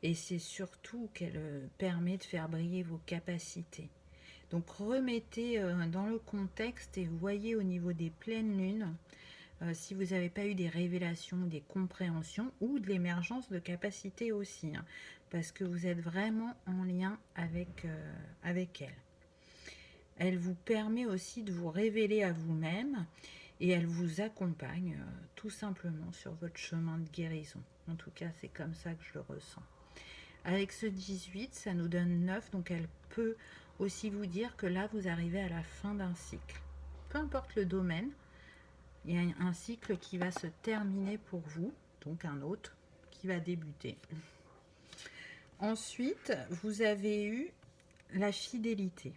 et c'est surtout qu'elle permet de faire briller vos capacités. Donc remettez dans le contexte et voyez au niveau des pleines lunes si vous n'avez pas eu des révélations, des compréhensions ou de l'émergence de capacités aussi, parce que vous êtes vraiment en lien avec elle. Elle vous permet aussi de vous révéler à vous-même, et elle vous accompagne tout simplement sur votre chemin de guérison. En tout cas, c'est comme ça que je le ressens. Avec ce 18, ça nous donne 9, donc elle peut aussi vous dire que là, vous arrivez à la fin d'un cycle. Peu importe le domaine, il y a un cycle qui va se terminer pour vous, donc un autre qui va débuter. Ensuite, vous avez eu la fidélité.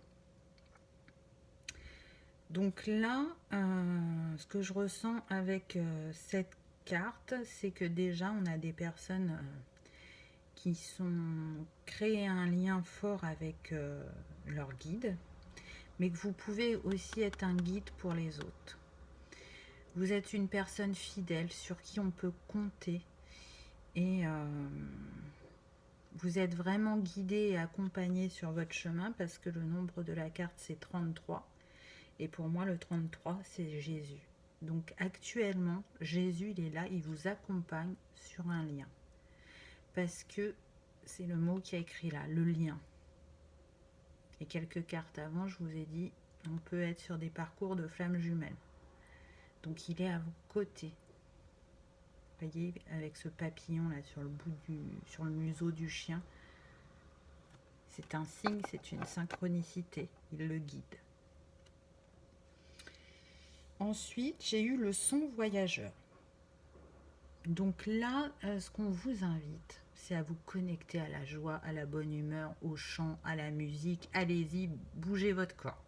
Donc là, ce que je ressens avec cette carte, c'est que déjà, on a des personnes qui sont créées un lien fort avec leur guide, mais que vous pouvez aussi être un guide pour les autres. Vous êtes une personne fidèle sur qui on peut compter, et vous êtes vraiment guidé et accompagné sur votre chemin, parce que le nombre de la carte, c'est 33. Et pour moi, le 33, c'est Jésus. Donc actuellement, Jésus, il est là, il vous accompagne sur un lien. Parce que c'est le mot qui a écrit là, le lien. Et quelques cartes avant, je vous ai dit, on peut être sur des parcours de flammes jumelles. Donc il est à vos côtés. Vous voyez, avec ce papillon là sur le museau du chien. C'est un signe, c'est une synchronicité. Il le guide. Ensuite, j'ai eu le son voyageur. Donc là, ce qu'on vous invite, c'est à vous connecter à la joie, à la bonne humeur, au chant, à la musique. Allez-y, bougez votre corps.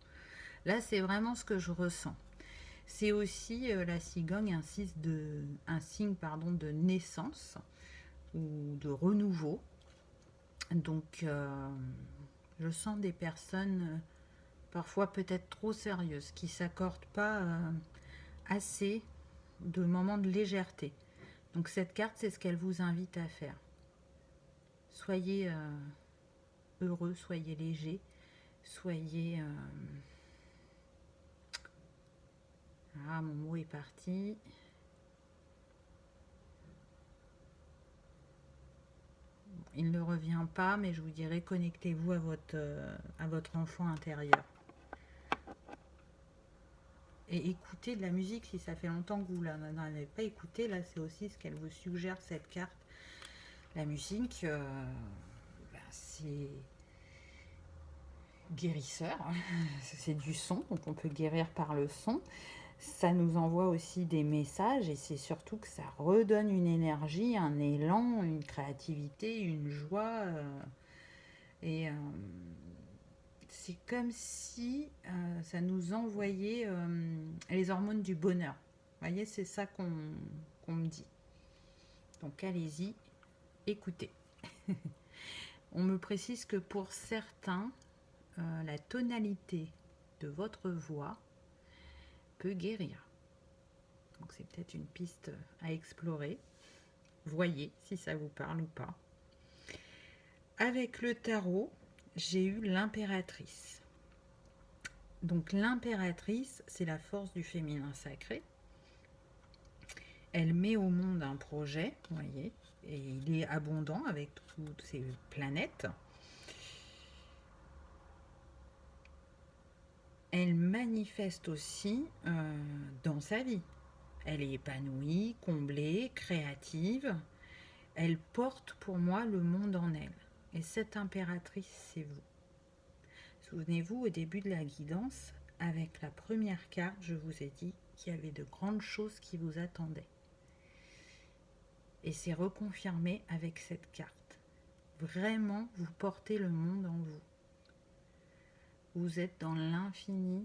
Là, c'est vraiment ce que je ressens. C'est aussi la cigogne, un signe de naissance ou de renouveau. Donc, je sens des personnes parfois peut-être trop sérieuses, qui ne s'accordent pas assez de moments de légèreté. Donc cette carte, c'est ce qu'elle vous invite à faire. Soyez heureux, soyez léger, soyez... Ah, mon mot est parti. Il ne revient pas, mais je vous dirais, connectez-vous à votre enfant intérieur. Et écoutez de la musique si ça fait longtemps que vous n'en avez pas écouté. Là, c'est aussi ce qu'elle vous suggère, cette carte. La musique, c'est guérisseur. C'est du son, donc on peut guérir par le son. ça nous envoie aussi des messages et c'est surtout que ça redonne une énergie, un élan, une créativité, une joie. Et c'est comme si ça nous envoyait les hormones du bonheur. Vous voyez, c'est ça qu'on me dit. Donc allez-y, écoutez. On me précise que pour certains, la tonalité de votre voix peut guérir. Donc c'est peut-être une piste à explorer. Voyez si ça vous parle ou pas. Avec le tarot, j'ai eu l'impératrice. Donc l'impératrice, c'est la force du féminin sacré. Elle met au monde un projet, vous voyez, et il est abondant avec toutes ces planètes. Elle manifeste aussi dans sa vie. Elle est épanouie, comblée, créative. Elle porte pour moi le monde en elle. Et cette impératrice, c'est vous. Souvenez-vous, au début de la guidance, avec la première carte, je vous ai dit qu'il y avait de grandes choses qui vous attendaient. Et c'est reconfirmé avec cette carte. Vraiment, vous portez le monde en vous. Vous êtes dans l'infini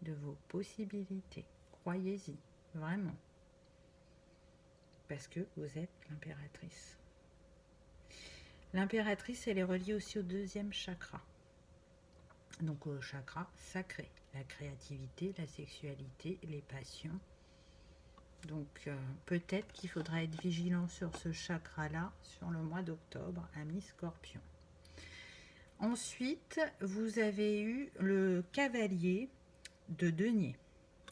de vos possibilités. Croyez-y, vraiment. Parce que vous êtes l'impératrice. L'impératrice, elle est reliée aussi au deuxième chakra. Donc au chakra sacré. La créativité, la sexualité, les passions. Donc peut-être qu'il faudra être vigilant sur ce chakra-là sur le mois d'octobre, ami Scorpion. Ensuite, vous avez eu le cavalier de denier.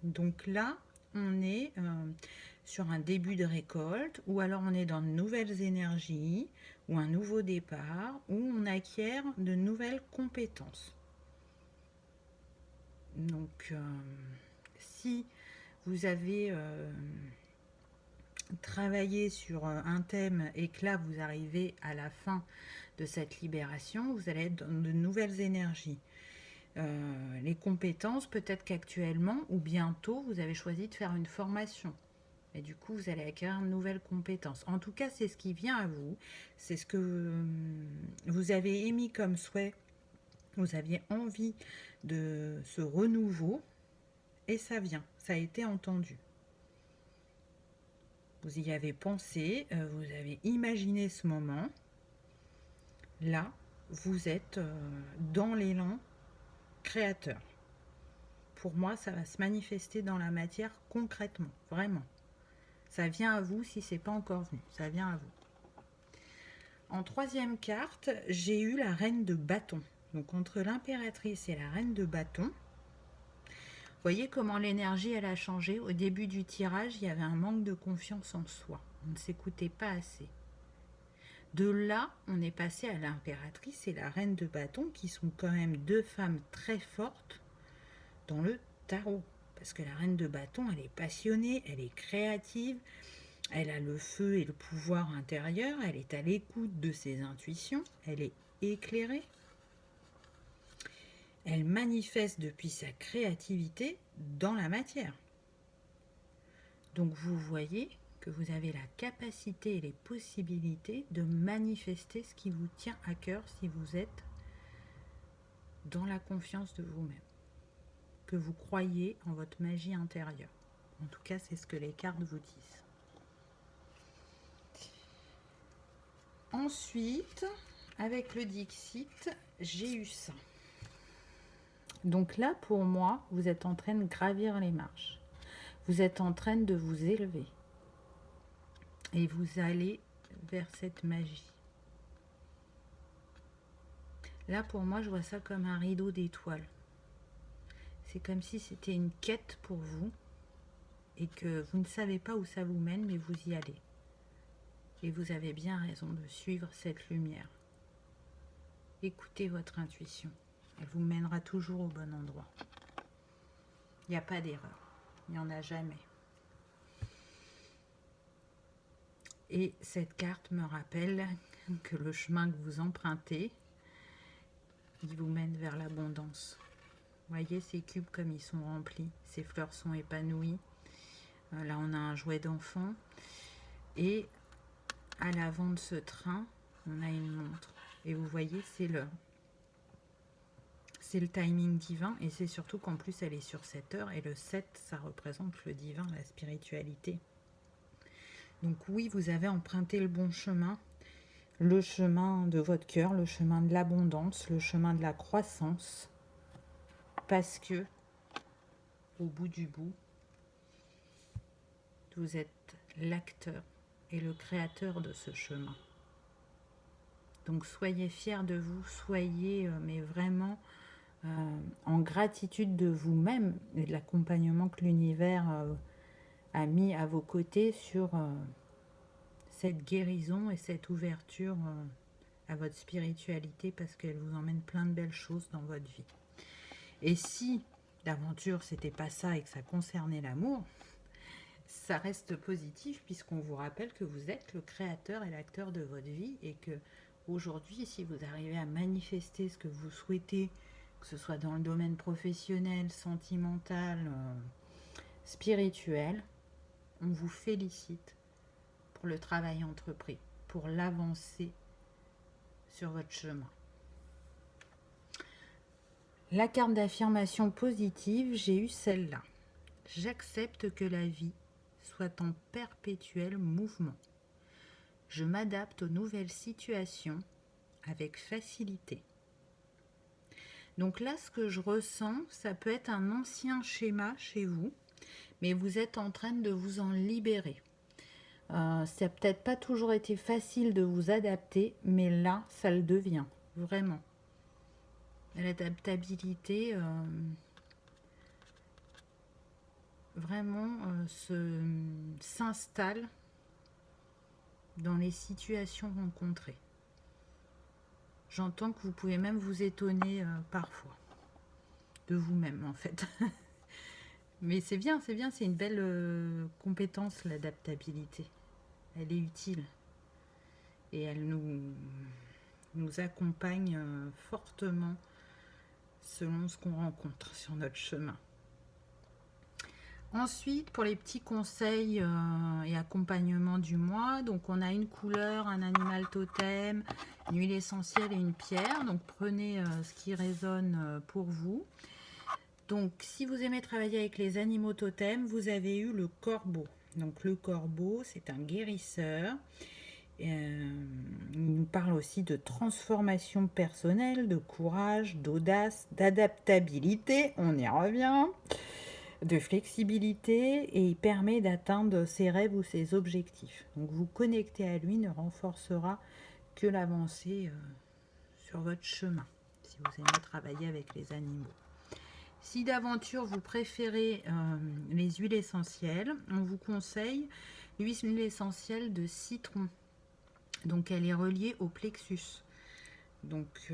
Donc là, on est sur un début de récolte, ou alors on est dans de nouvelles énergies, ou un nouveau départ, où on acquiert de nouvelles compétences. Donc, si vous avez travaillé sur un thème et que là, vous arrivez à la fin de cette libération, vous allez être dans de nouvelles énergies. Les compétences, peut-être qu'actuellement ou bientôt, vous avez choisi de faire une formation. Et du coup, vous allez acquérir de nouvelles compétences. En tout cas, c'est ce qui vient à vous. C'est ce que vous avez émis comme souhait. Vous aviez envie de ce renouveau. Et ça vient. Ça a été entendu. Vous y avez pensé. Vous avez imaginé ce moment. Là, vous êtes dans l'élan créateur. Pour moi, ça va se manifester dans la matière concrètement, vraiment. Ça vient à vous si c'est pas encore venu, ça vient à vous. En troisième carte, j'ai eu la reine de bâton. Donc entre l'impératrice et la reine de bâton, vous voyez comment l'énergie elle a changé. Au début du tirage, il y avait un manque de confiance en soi. On ne s'écoutait pas assez. De là, on est passé à l'impératrice et la reine de bâton, qui sont quand même deux femmes très fortes dans le tarot. Parce que la reine de bâton, elle est passionnée, elle est créative, elle a le feu et le pouvoir intérieur, elle est à l'écoute de ses intuitions, elle est éclairée. Elle manifeste depuis sa créativité dans la matière. Donc vous voyez que vous avez la capacité et les possibilités de manifester ce qui vous tient à cœur si vous êtes dans la confiance de vous-même, que vous croyez en votre magie intérieure. En tout cas, c'est ce que les cartes vous disent. Ensuite, avec le Dixit, j'ai eu ça. Donc là, pour moi, vous êtes en train de gravir les marches. Vous êtes en train de vous élever. Et vous allez vers cette magie. Là, pour moi, je vois ça comme un rideau d'étoiles. C'est comme si c'était une quête pour vous et que vous ne savez pas où ça vous mène, mais vous y allez. Et vous avez bien raison de suivre cette lumière. Écoutez votre intuition. Elle vous mènera toujours au bon endroit. Il n'y a pas d'erreur. Il n'y en a jamais. Et cette carte me rappelle que le chemin que vous empruntez, il vous mène vers l'abondance. Voyez ces cubes comme ils sont remplis, ces fleurs sont épanouies. Là, on a un jouet d'enfant. Et à l'avant de ce train, on a une montre. Et vous voyez, c'est l'heure. C'est le timing divin. Et c'est surtout qu'en plus, elle est sur 7 heures. Et le 7, ça représente le divin, la spiritualité. Donc oui, vous avez emprunté le bon chemin. Le chemin de votre cœur, le chemin de l'abondance, le chemin de la croissance. Parce que, au bout du bout, vous êtes l'acteur et le créateur de ce chemin. Donc soyez fiers de vous, soyez mais vraiment en gratitude de vous-même et de l'accompagnement que l'univers a mis à vos côtés sur cette guérison et cette ouverture à votre spiritualité, parce qu'elle vous emmène plein de belles choses dans votre vie. Et si l'aventure c'était pas ça et que ça concernait l'amour, ça reste positif, puisqu'on vous rappelle que vous êtes le créateur et l'acteur de votre vie, et que aujourd'hui, si vous arrivez à manifester ce que vous souhaitez, que ce soit dans le domaine professionnel, sentimental, spirituel, on vous félicite pour le travail entrepris, pour l'avancée sur votre chemin. La carte d'affirmation positive, j'ai eu celle-là. J'accepte que la vie soit en perpétuel mouvement. Je m'adapte aux nouvelles situations avec facilité. Donc là, ce que je ressens, ça peut être un ancien schéma chez vous, mais vous êtes en train de vous en libérer. Ça n'a peut-être pas toujours été facile de vous adapter, mais là, ça le devient, vraiment. L'adaptabilité, vraiment, s'installe dans les situations rencontrées. J'entends que vous pouvez même vous étonner parfois de vous-même, en fait. Mais c'est bien, c'est une belle compétence, l'adaptabilité. Elle est utile. Et elle nous accompagne fortement selon ce qu'on rencontre sur notre chemin. Ensuite, pour les petits conseils et accompagnements du mois, donc on a une couleur, un animal totem, une huile essentielle et une pierre. Donc prenez ce qui résonne pour vous. Donc si vous aimez travailler avec les animaux totems, vous avez eu le corbeau. Donc le corbeau, c'est un guérisseur. Il nous parle aussi de transformation personnelle, de courage, d'audace, d'adaptabilité, on y revient, de flexibilité, et il permet d'atteindre ses rêves ou ses objectifs. Donc vous connecter à lui ne renforcera que l'avancée sur votre chemin, si vous aimez travailler avec les animaux. Si d'aventure vous préférez les huiles essentielles, on vous conseille l'huile essentielle de citron. Donc elle est reliée au plexus. Donc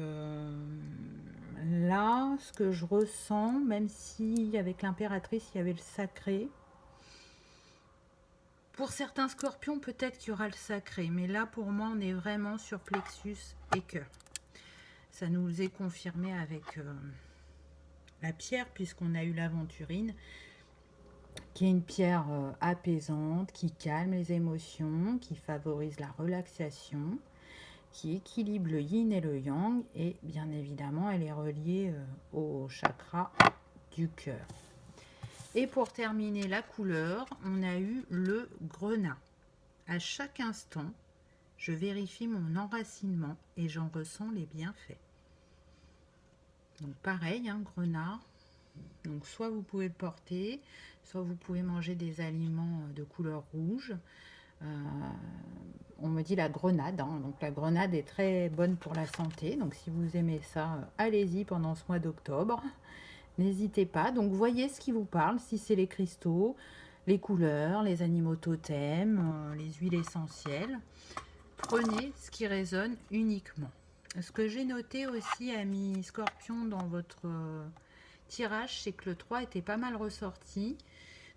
là, ce que je ressens, même si avec l'impératrice il y avait le sacré, pour certains scorpions peut-être qu'il y aura le sacré, mais là pour moi on est vraiment sur plexus et cœur. Ça nous est confirmé avec la pierre, puisqu'on a eu l'aventurine, qui est une pierre apaisante, qui calme les émotions, qui favorise la relaxation, qui équilibre le yin et le yang, et bien évidemment elle est reliée au chakra du cœur. Et pour terminer la couleur, on a eu le grenat. À chaque instant, je vérifie mon enracinement et j'en ressens les bienfaits. Donc pareil, hein, grenat. Donc soit vous pouvez le porter, soit vous pouvez manger des aliments de couleur rouge. On me dit la grenade, hein. Donc la grenade est très bonne pour la santé. Donc si vous aimez ça, allez-y pendant ce mois d'octobre. N'hésitez pas. Donc voyez ce qui vous parle, si c'est les cristaux, les couleurs, les animaux totems, les huiles essentielles. Prenez ce qui résonne uniquement. Ce que j'ai noté aussi, amis Scorpion, dans votre tirage, c'est que le 3 était pas mal ressorti.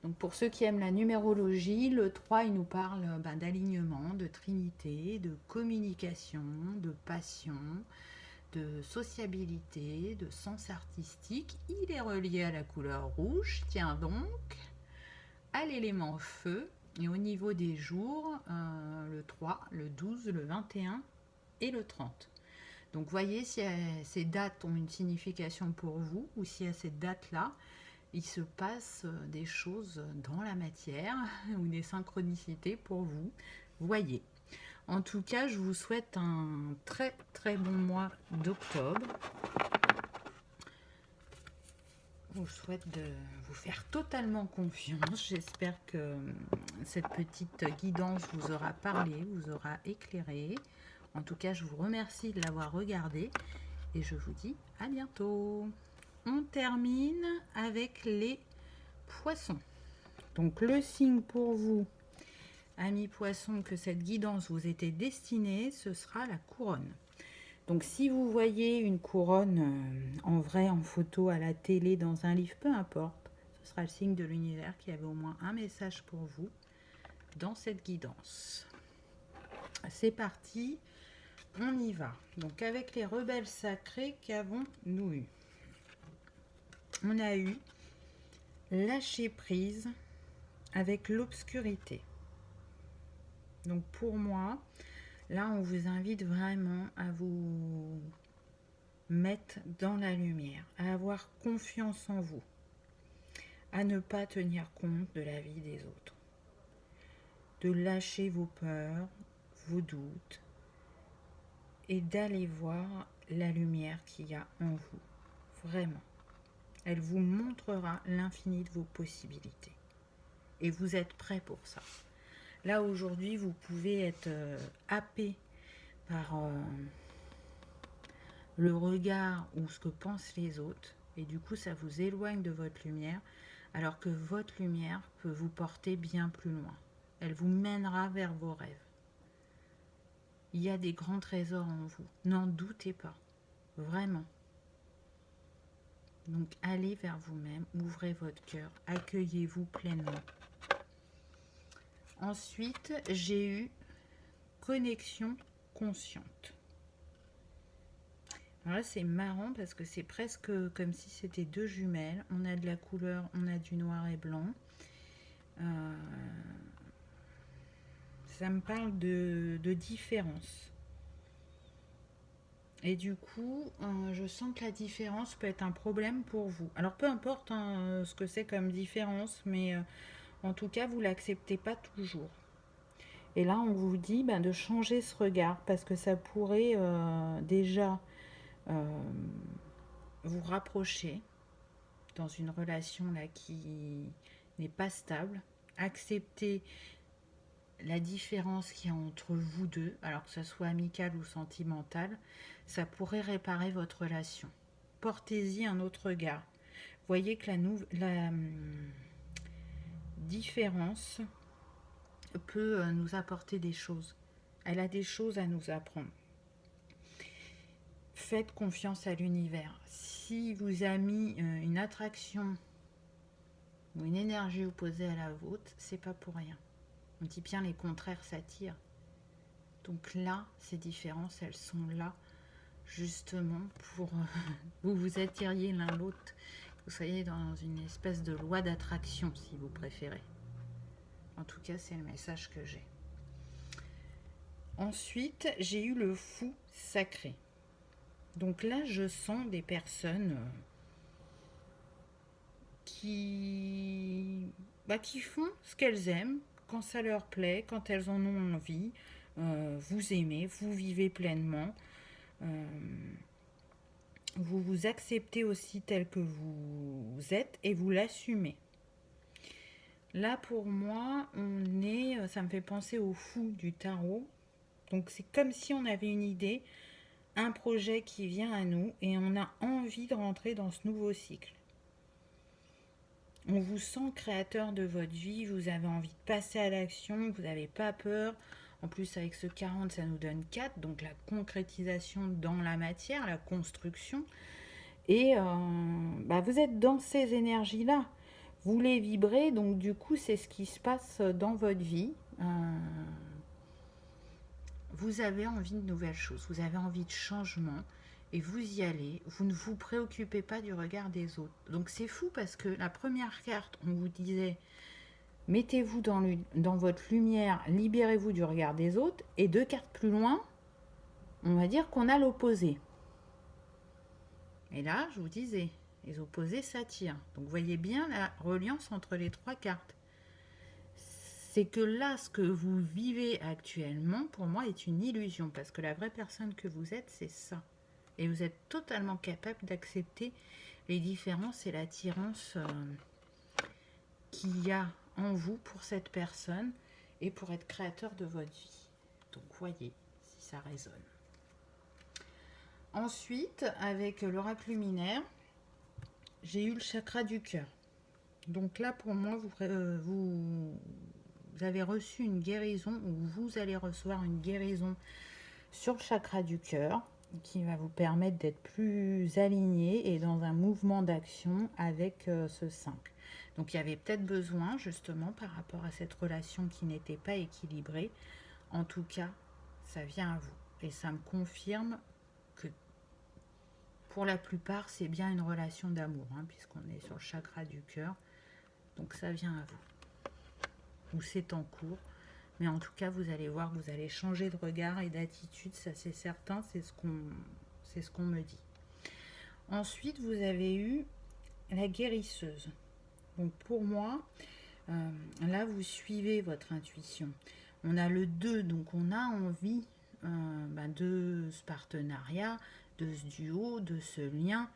Donc pour ceux qui aiment la numérologie, le 3 il nous parle d'alignement, de trinité, de communication, de passion, de sociabilité, de sens artistique. Il est relié à la couleur rouge, tiens donc, à l'élément feu. Et au niveau des jours, le 3, le 12, le 21 et le 30. Donc voyez si ces dates ont une signification pour vous ou si à cette date-là, il se passe des choses dans la matière ou des synchronicités pour vous. Voyez. En tout cas, je vous souhaite un très très bon mois d'octobre. Je vous souhaite de vous faire totalement confiance. J'espère que cette petite guidance vous aura parlé, vous aura éclairé. En tout cas, je vous remercie de l'avoir regardé et je vous dis à bientôt. On termine avec les poissons. Donc le signe pour vous, amis poissons, que cette guidance vous était destinée, ce sera la couronne. Donc si vous voyez une couronne en vrai, en photo, à la télé, dans un livre, peu importe, ce sera le signe de l'univers qui avait au moins un message pour vous dans cette guidance. C'est parti, on y va. Donc avec les rebelles sacrés, qu'avons-nous eu? On a eu lâcher prise avec l'obscurité. Donc pour moi, là on vous invite vraiment à vous mettre dans la lumière, à avoir confiance en vous, à ne pas tenir compte de la vie des autres, de lâcher vos peurs, vos doutes et d'aller voir la lumière qu'il y a en vous, vraiment. Elle vous montrera l'infini de vos possibilités. Et vous êtes prêt pour ça. Là, aujourd'hui, vous pouvez être happé par le regard ou ce que pensent les autres. Et du coup, ça vous éloigne de votre lumière. Alors que votre lumière peut vous porter bien plus loin. Elle vous mènera vers vos rêves. Il y a des grands trésors en vous. N'en doutez pas. Vraiment. Donc allez vers vous-même, ouvrez votre cœur, accueillez-vous pleinement. Ensuite, j'ai eu connexion consciente. Alors là, c'est marrant parce que c'est presque comme si c'était deux jumelles. On a de la couleur, on a du noir et blanc. Ça me parle de différence. Et du coup, je sens que la différence peut être un problème pour vous. Alors, peu importe ce que c'est comme différence, mais en tout cas, vous ne l'acceptez pas toujours. Et là, on vous dit de changer ce regard parce que ça pourrait déjà vous rapprocher dans une relation là qui n'est pas stable. Accepter la différence qu'il y a entre vous deux, alors que ce soit amical ou sentimental, ça pourrait réparer votre relation. Portez-y un autre regard. Voyez que la différence peut nous apporter des choses. Elle a des choses à nous apprendre. Faites confiance à l'univers. Si vous a mis une attraction ou une énergie opposée à la vôtre, c'est pas pour rien. On dit bien les contraires s'attirent. Donc là, ces différences, elles sont là justement pour vous attiriez l'un l'autre. Vous soyez dans une espèce de loi d'attraction, si vous préférez. En tout cas, c'est le message que j'ai. Ensuite, j'ai eu le fou sacré. Donc là, je sens des personnes qui font ce qu'elles aiment, quand ça leur plaît, quand elles en ont envie. Vous aimez, vous vivez pleinement. Vous vous acceptez aussi tel que vous êtes et vous l'assumez. Là, pour moi, ça me fait penser au fou du tarot. Donc, c'est comme si on avait une idée, un projet qui vient à nous et on a envie de rentrer dans ce nouveau cycle. On vous sent créateur de votre vie, vous avez envie de passer à l'action, vous n'avez pas peur. En plus, avec ce 40, ça nous donne 4, donc la concrétisation dans la matière, la construction. Et vous êtes dans ces énergies-là. Vous les vibrez, donc du coup, c'est ce qui se passe dans votre vie. Vous avez envie de nouvelles choses, vous avez envie de changement. et vous y allez. Vous ne vous préoccupez pas du regard des autres. Donc c'est fou parce que la première carte, on vous disait mettez-vous dans votre lumière, libérez-vous du regard des autres. Et 2 cartes plus loin, on va dire qu'on a l'opposé. Et là, je vous disais, les opposés s'attirent. Donc, vous voyez bien la reliance entre les 3 cartes. C'est que là, ce que vous vivez actuellement, pour moi, est une illusion. Parce que la vraie personne que vous êtes, c'est ça. Et vous êtes totalement capable d'accepter les différences et l'attirance qu'il y a en vous pour cette personne et pour être créateur de votre vie. Donc, voyez si ça résonne. Ensuite, avec l'oracle luminaire, j'ai eu le chakra du cœur. Donc là, pour moi, vous avez reçu une guérison, ou vous allez recevoir une guérison sur le chakra du cœur, qui va vous permettre d'être plus aligné et dans un mouvement d'action avec ce 5. Donc il y avait peut-être besoin, justement, par rapport à cette relation qui n'était pas équilibrée. En tout cas, ça vient à vous. Et ça me confirme que pour la plupart, c'est bien une relation d'amour, hein, puisqu'on est sur le chakra du cœur. Donc ça vient à vous. Ou c'est en cours. Mais en tout cas, vous allez voir, vous allez changer de regard et d'attitude, ça c'est certain, c'est ce qu'on me dit. Ensuite, vous avez eu la guérisseuse. Donc pour moi, là, vous suivez votre intuition. On a le 2, donc on a envie de ce partenariat, de ce duo, de ce lien,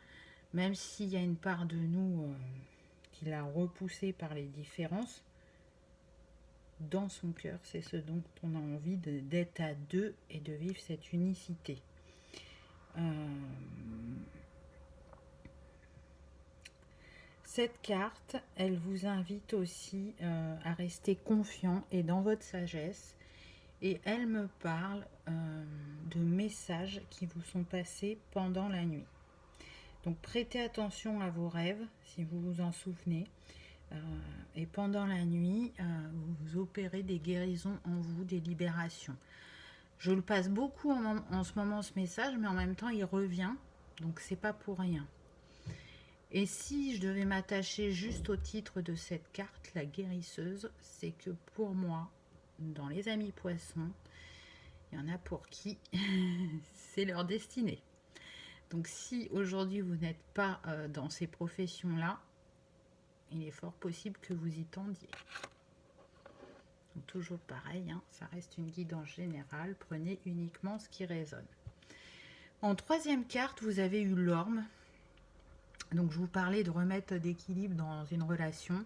même s'il y a une part de nous qui l'a repoussé par les différences. Dans son cœur, c'est ce dont on a envie d'être à 2 et de vivre cette unicité. Cette carte, elle vous invite aussi à rester confiant et dans votre sagesse. Et elle me parle de messages qui vous sont passés pendant la nuit. Donc prêtez attention à vos rêves, si vous vous en souvenez. Et pendant la nuit, vous opérez des guérisons en vous, des libérations. Je le passe beaucoup en ce moment, ce message, mais en même temps, il revient. Donc, c'est pas pour rien. Et si je devais m'attacher juste au titre de cette carte, la guérisseuse, c'est que pour moi, dans les amis poissons, il y en a pour qui c'est leur destinée. Donc, si aujourd'hui vous n'êtes pas dans ces professions-là, il est fort possible que vous y tendiez. Donc, toujours pareil, hein, ça reste une guidance générale. Prenez uniquement ce qui résonne. En troisième carte, vous avez eu l'orme. Donc, je vous parlais de remettre d'équilibre dans une relation.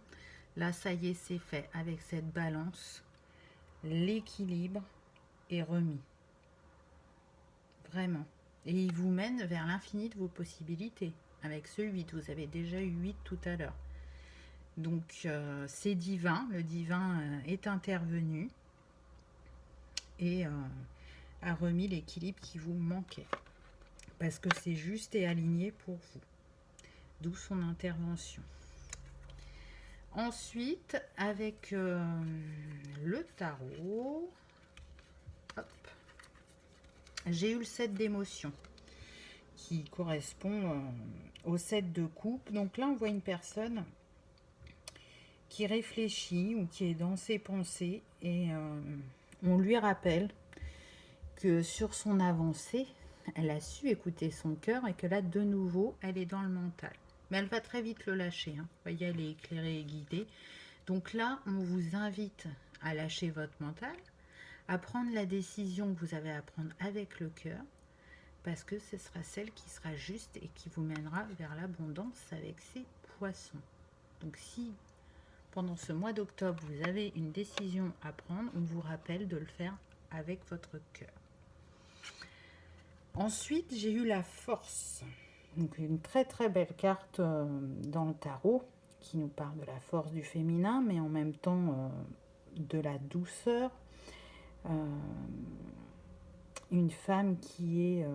Là, ça y est, c'est fait. Avec cette balance, l'équilibre est remis. Vraiment. Et il vous mène vers l'infini de vos possibilités. Avec ce 8, vous avez déjà eu 8 tout à l'heure. Donc c'est divin, le divin est intervenu et a remis l'équilibre qui vous manquait. Parce que c'est juste et aligné pour vous. D'où son intervention. Ensuite, avec le tarot, j'ai eu le 7 d'émotions qui correspond au 7 de coupe. Donc là, on voit une personne qui réfléchit ou qui est dans ses pensées et on lui rappelle que sur son avancée, elle a su écouter son cœur et que là, de nouveau, elle est dans le mental. Mais elle va très vite le lâcher. Hein. Vous voyez, elle est éclairée et guidée. Donc là, on vous invite à lâcher votre mental, à prendre la décision que vous avez à prendre avec le cœur, parce que ce sera celle qui sera juste et qui vous mènera vers l'abondance avec ces poissons. Donc si pendant ce mois d'octobre, vous avez une décision à prendre, on vous rappelle de le faire avec votre cœur. Ensuite, j'ai eu la force. Donc une très très belle carte dans le tarot qui nous parle de la force du féminin, mais en même temps de la douceur. Une femme qui est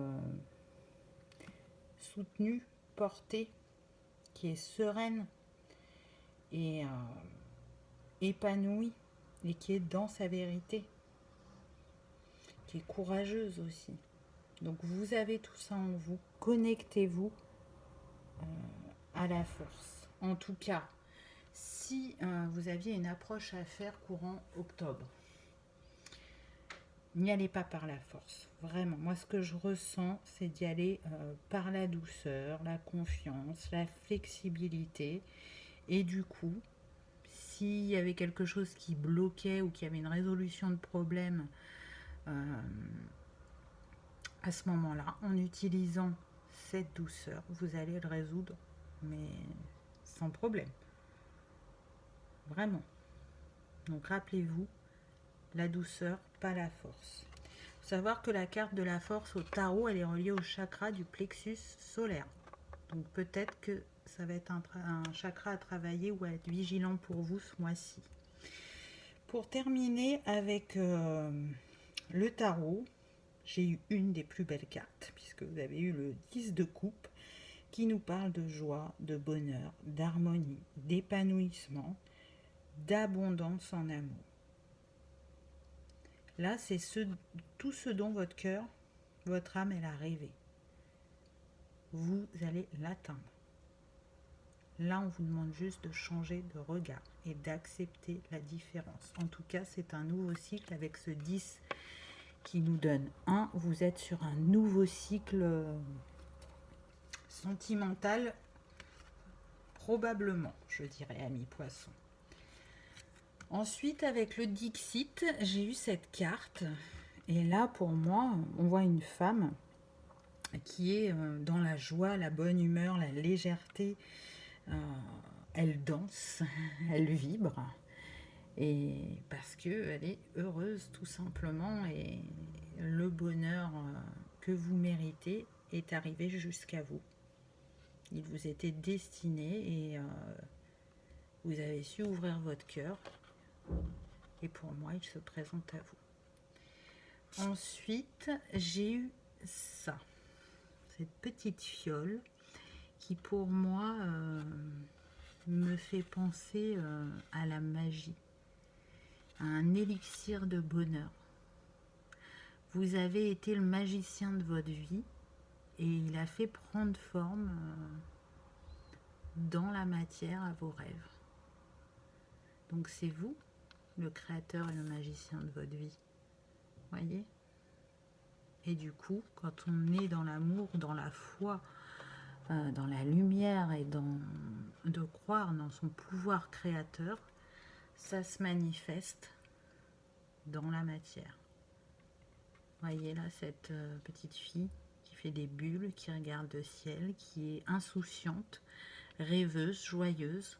soutenue, portée, qui est sereine et épanouie et qui est dans sa vérité, qui est courageuse aussi. Donc vous avez tout ça en vous. Connectez-vous à la force. En tout cas, si vous aviez une approche à faire courant octobre, n'y allez pas par la force. Vraiment, moi ce que je ressens, c'est d'y aller par la douceur, la confiance, la flexibilité. Et du coup, s'il y avait quelque chose qui bloquait ou qu'il y avait une résolution de problème à ce moment-là, en utilisant cette douceur, vous allez le résoudre, mais sans problème. Vraiment. Donc rappelez-vous, la douceur, pas la force. Il faut savoir que la carte de la force au tarot, elle est reliée au chakra du plexus solaire. Donc peut-être que ça va être un chakra à travailler ou à être vigilant pour vous ce mois-ci. Pour terminer avec le tarot, j'ai eu une des plus belles cartes, puisque vous avez eu le 10 de coupe, qui nous parle de joie, de bonheur, d'harmonie, d'épanouissement, d'abondance en amour. Là, c'est tout ce dont votre cœur, votre âme, elle a rêvé. Vous allez l'atteindre. Là, on vous demande juste de changer de regard et d'accepter la différence. En tout cas, c'est un nouveau cycle avec ce 10 qui nous donne 1. Vous êtes sur un nouveau cycle sentimental, probablement, je dirais, ami poisson. Ensuite, avec le Dixit, j'ai eu cette carte. Et là, pour moi, on voit une femme qui est dans la joie, la bonne humeur, la légèreté. Elle danse, elle vibre. Et parce qu'elle est heureuse, tout simplement. Et le bonheur que vous méritez est arrivé jusqu'à vous. Il vous était destiné et vous avez su ouvrir votre cœur. Et pour moi, il se présente à vous. Ensuite, j'ai eu ça. Cette petite fiole qui, pour moi, me fait penser à la magie. À un élixir de bonheur. Vous avez été le magicien de votre vie et il a fait prendre forme dans la matière à vos rêves. Donc c'est vous, le créateur et le magicien de votre vie. Voyez ? Et du coup, quand on est dans l'amour, dans la foi, dans la lumière et de croire dans son pouvoir créateur, ça se manifeste dans la matière. Voyez là cette petite fille qui fait des bulles, qui regarde le ciel, qui est insouciante, rêveuse, joyeuse.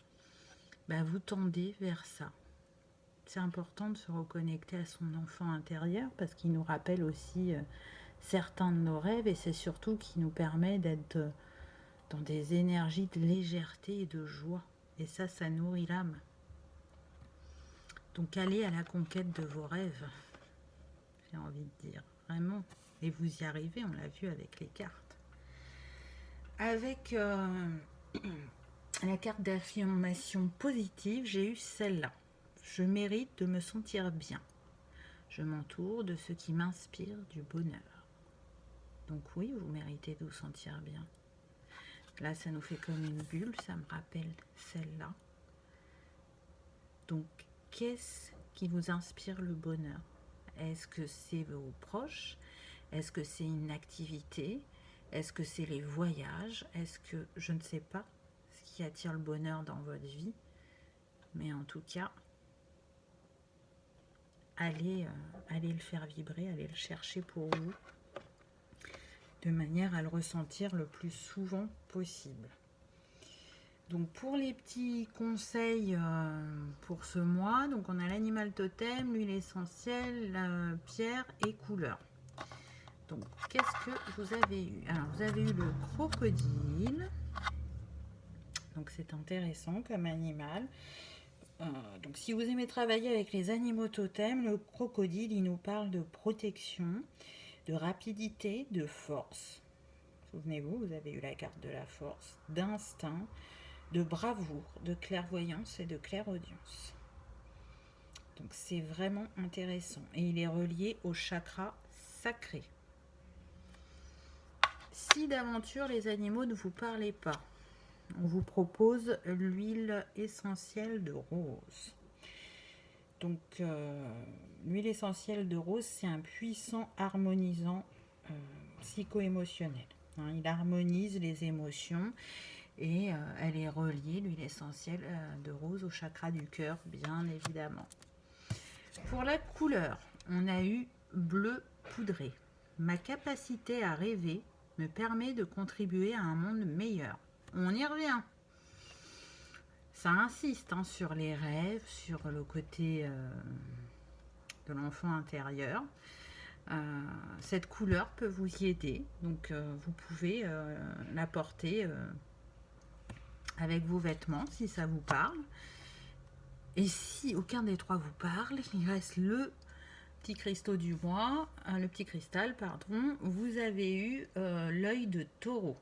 Ben, vous tendez vers ça. C'est important de se reconnecter à son enfant intérieur parce qu'il nous rappelle aussi certains de nos rêves et c'est surtout qui nous permet d'être dans des énergies de légèreté et de joie. Et ça nourrit l'âme. Donc allez à la conquête de vos rêves, j'ai envie de dire, vraiment. Et vous y arrivez, on l'a vu avec les cartes. Avec la carte d'affirmation positive, j'ai eu celle-là. Je mérite de me sentir bien. Je m'entoure de ce qui m'inspire du bonheur. Donc oui, vous méritez de vous sentir bien. Là, ça nous fait comme une bulle, ça me rappelle celle-là. Donc, qu'est-ce qui vous inspire le bonheur? Est-ce que c'est vos proches? Est-ce que c'est une activité? Est-ce que c'est les voyages? Est-ce que, je ne sais pas, ce qui attire le bonheur dans votre vie? Mais en tout cas, allez le faire vibrer, allez le chercher pour vous, de manière à le ressentir le plus souvent possible. Donc pour les petits conseils pour ce mois, donc on a l'animal totem, l'huile essentielle, la pierre et couleur. Donc qu'est-ce que vous avez eu? Alors vous avez eu le crocodile. Donc c'est intéressant comme animal. Donc si vous aimez travailler avec les animaux totems, le crocodile il nous parle de protection, de rapidité, de force. Souvenez-vous, vous avez eu la carte de la force, d'instinct, de bravoure, de clairvoyance et de clairaudience. Donc c'est vraiment intéressant et il est relié au chakra sacré. Si d'aventure les animaux ne vous parlaient pas, on vous propose l'huile essentielle de rose. Donc, l'huile essentielle de rose, c'est un puissant harmonisant psycho-émotionnel. Hein, il harmonise les émotions et elle est reliée, l'huile essentielle de rose, au chakra du cœur, bien évidemment. Pour la couleur, on a eu bleu poudré. Ma capacité à rêver me permet de contribuer à un monde meilleur. On y revient. Ça insiste hein, sur les rêves, sur le côté de l'enfant intérieur. Cette couleur peut vous y aider, donc vous pouvez la porter avec vos vêtements si ça vous parle. Et si aucun des trois vous parle, il reste le petit cristal du mois, le petit cristal, pardon. Vous avez eu l'œil de taureau.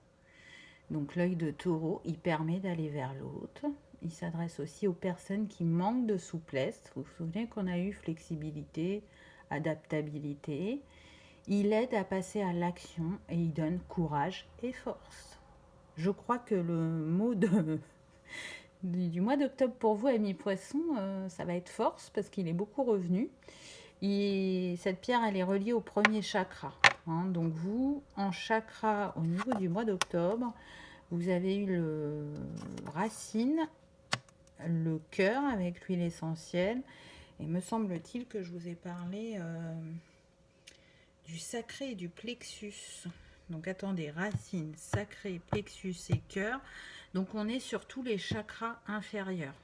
Donc l'œil de taureau, il permet d'aller vers l'autre. Il s'adresse aussi aux personnes qui manquent de souplesse. Vous vous souvenez qu'on a eu flexibilité, adaptabilité. Il aide à passer à l'action et il donne courage et force. Je crois que le mot du mois d'octobre pour vous, amis poissons, ça va être force parce qu'il est beaucoup revenu. Cette pierre, elle est reliée au premier chakra. Hein. Donc vous, en chakra, au niveau du mois d'octobre, vous avez eu le racine, le cœur avec l'huile essentielle. Et me semble-t-il que je vous ai parlé du sacré et du plexus. Donc attendez, racine, sacré, plexus et cœur. Donc on est sur tous les chakras inférieurs.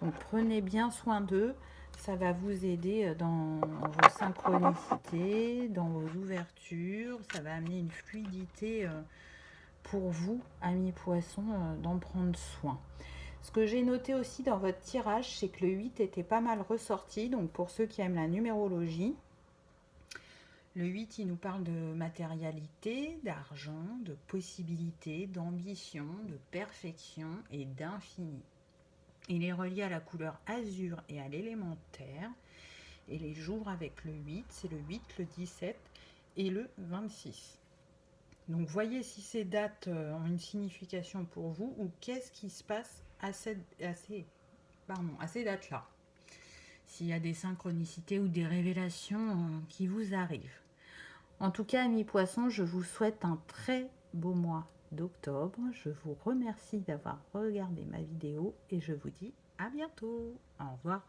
Donc prenez bien soin d'eux. Ça va vous aider dans vos synchronicités, dans vos ouvertures. Ça va amener une fluidité pour vous, amis poissons, d'en prendre soin. Ce que j'ai noté aussi dans votre tirage, c'est que le 8 était pas mal ressorti. Donc pour ceux qui aiment la numérologie, le 8, il nous parle de matérialité, d'argent, de possibilités, d'ambition, de perfection et d'infini. Il est relié à la couleur azur et à l'élémentaire. Et les jours avec le 8, c'est le 8, le 17 et le 26. Donc voyez si ces dates ont une signification pour vous ou qu'est-ce qui se passe à ces dates-là. S'il y a des synchronicités ou des révélations qui vous arrivent. En tout cas, amis poissons, je vous souhaite un très beau mois d'octobre. Je vous remercie d'avoir regardé ma vidéo et je vous dis à bientôt. Au revoir.